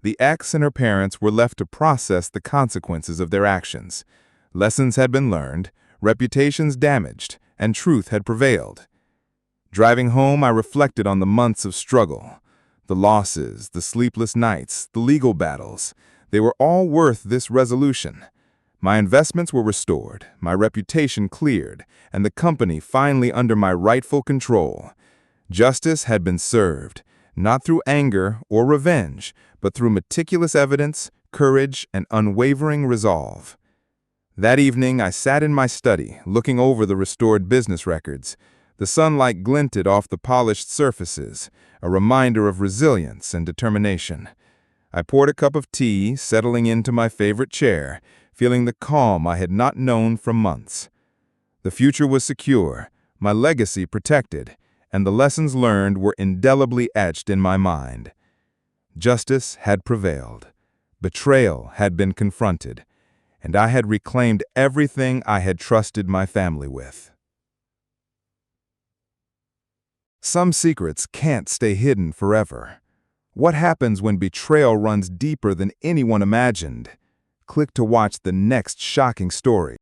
Speaker 4: The ex and her parents were left to process the consequences of their actions. Lessons had been learned, reputations damaged, and truth had prevailed. Driving home, I reflected on the months of struggle. The losses, the sleepless nights, the legal battles, they were all worth this resolution. My investments were restored, my reputation cleared, and the company finally under my rightful control. Justice had been served, not through anger or revenge, but through meticulous evidence, courage, and unwavering resolve. That evening, I sat in my study, looking over the restored business records. The sunlight glinted off the polished surfaces, a reminder of resilience and determination. I poured a cup of tea, settling into my favorite chair, feeling the calm I had not known for months. The future was secure, my legacy protected, and the lessons learned were indelibly etched in my mind. Justice had prevailed. Betrayal had been confronted, and I had reclaimed everything I had trusted my family with. Some secrets can't stay hidden forever. What happens when betrayal runs deeper than anyone imagined? Click to watch the next shocking story.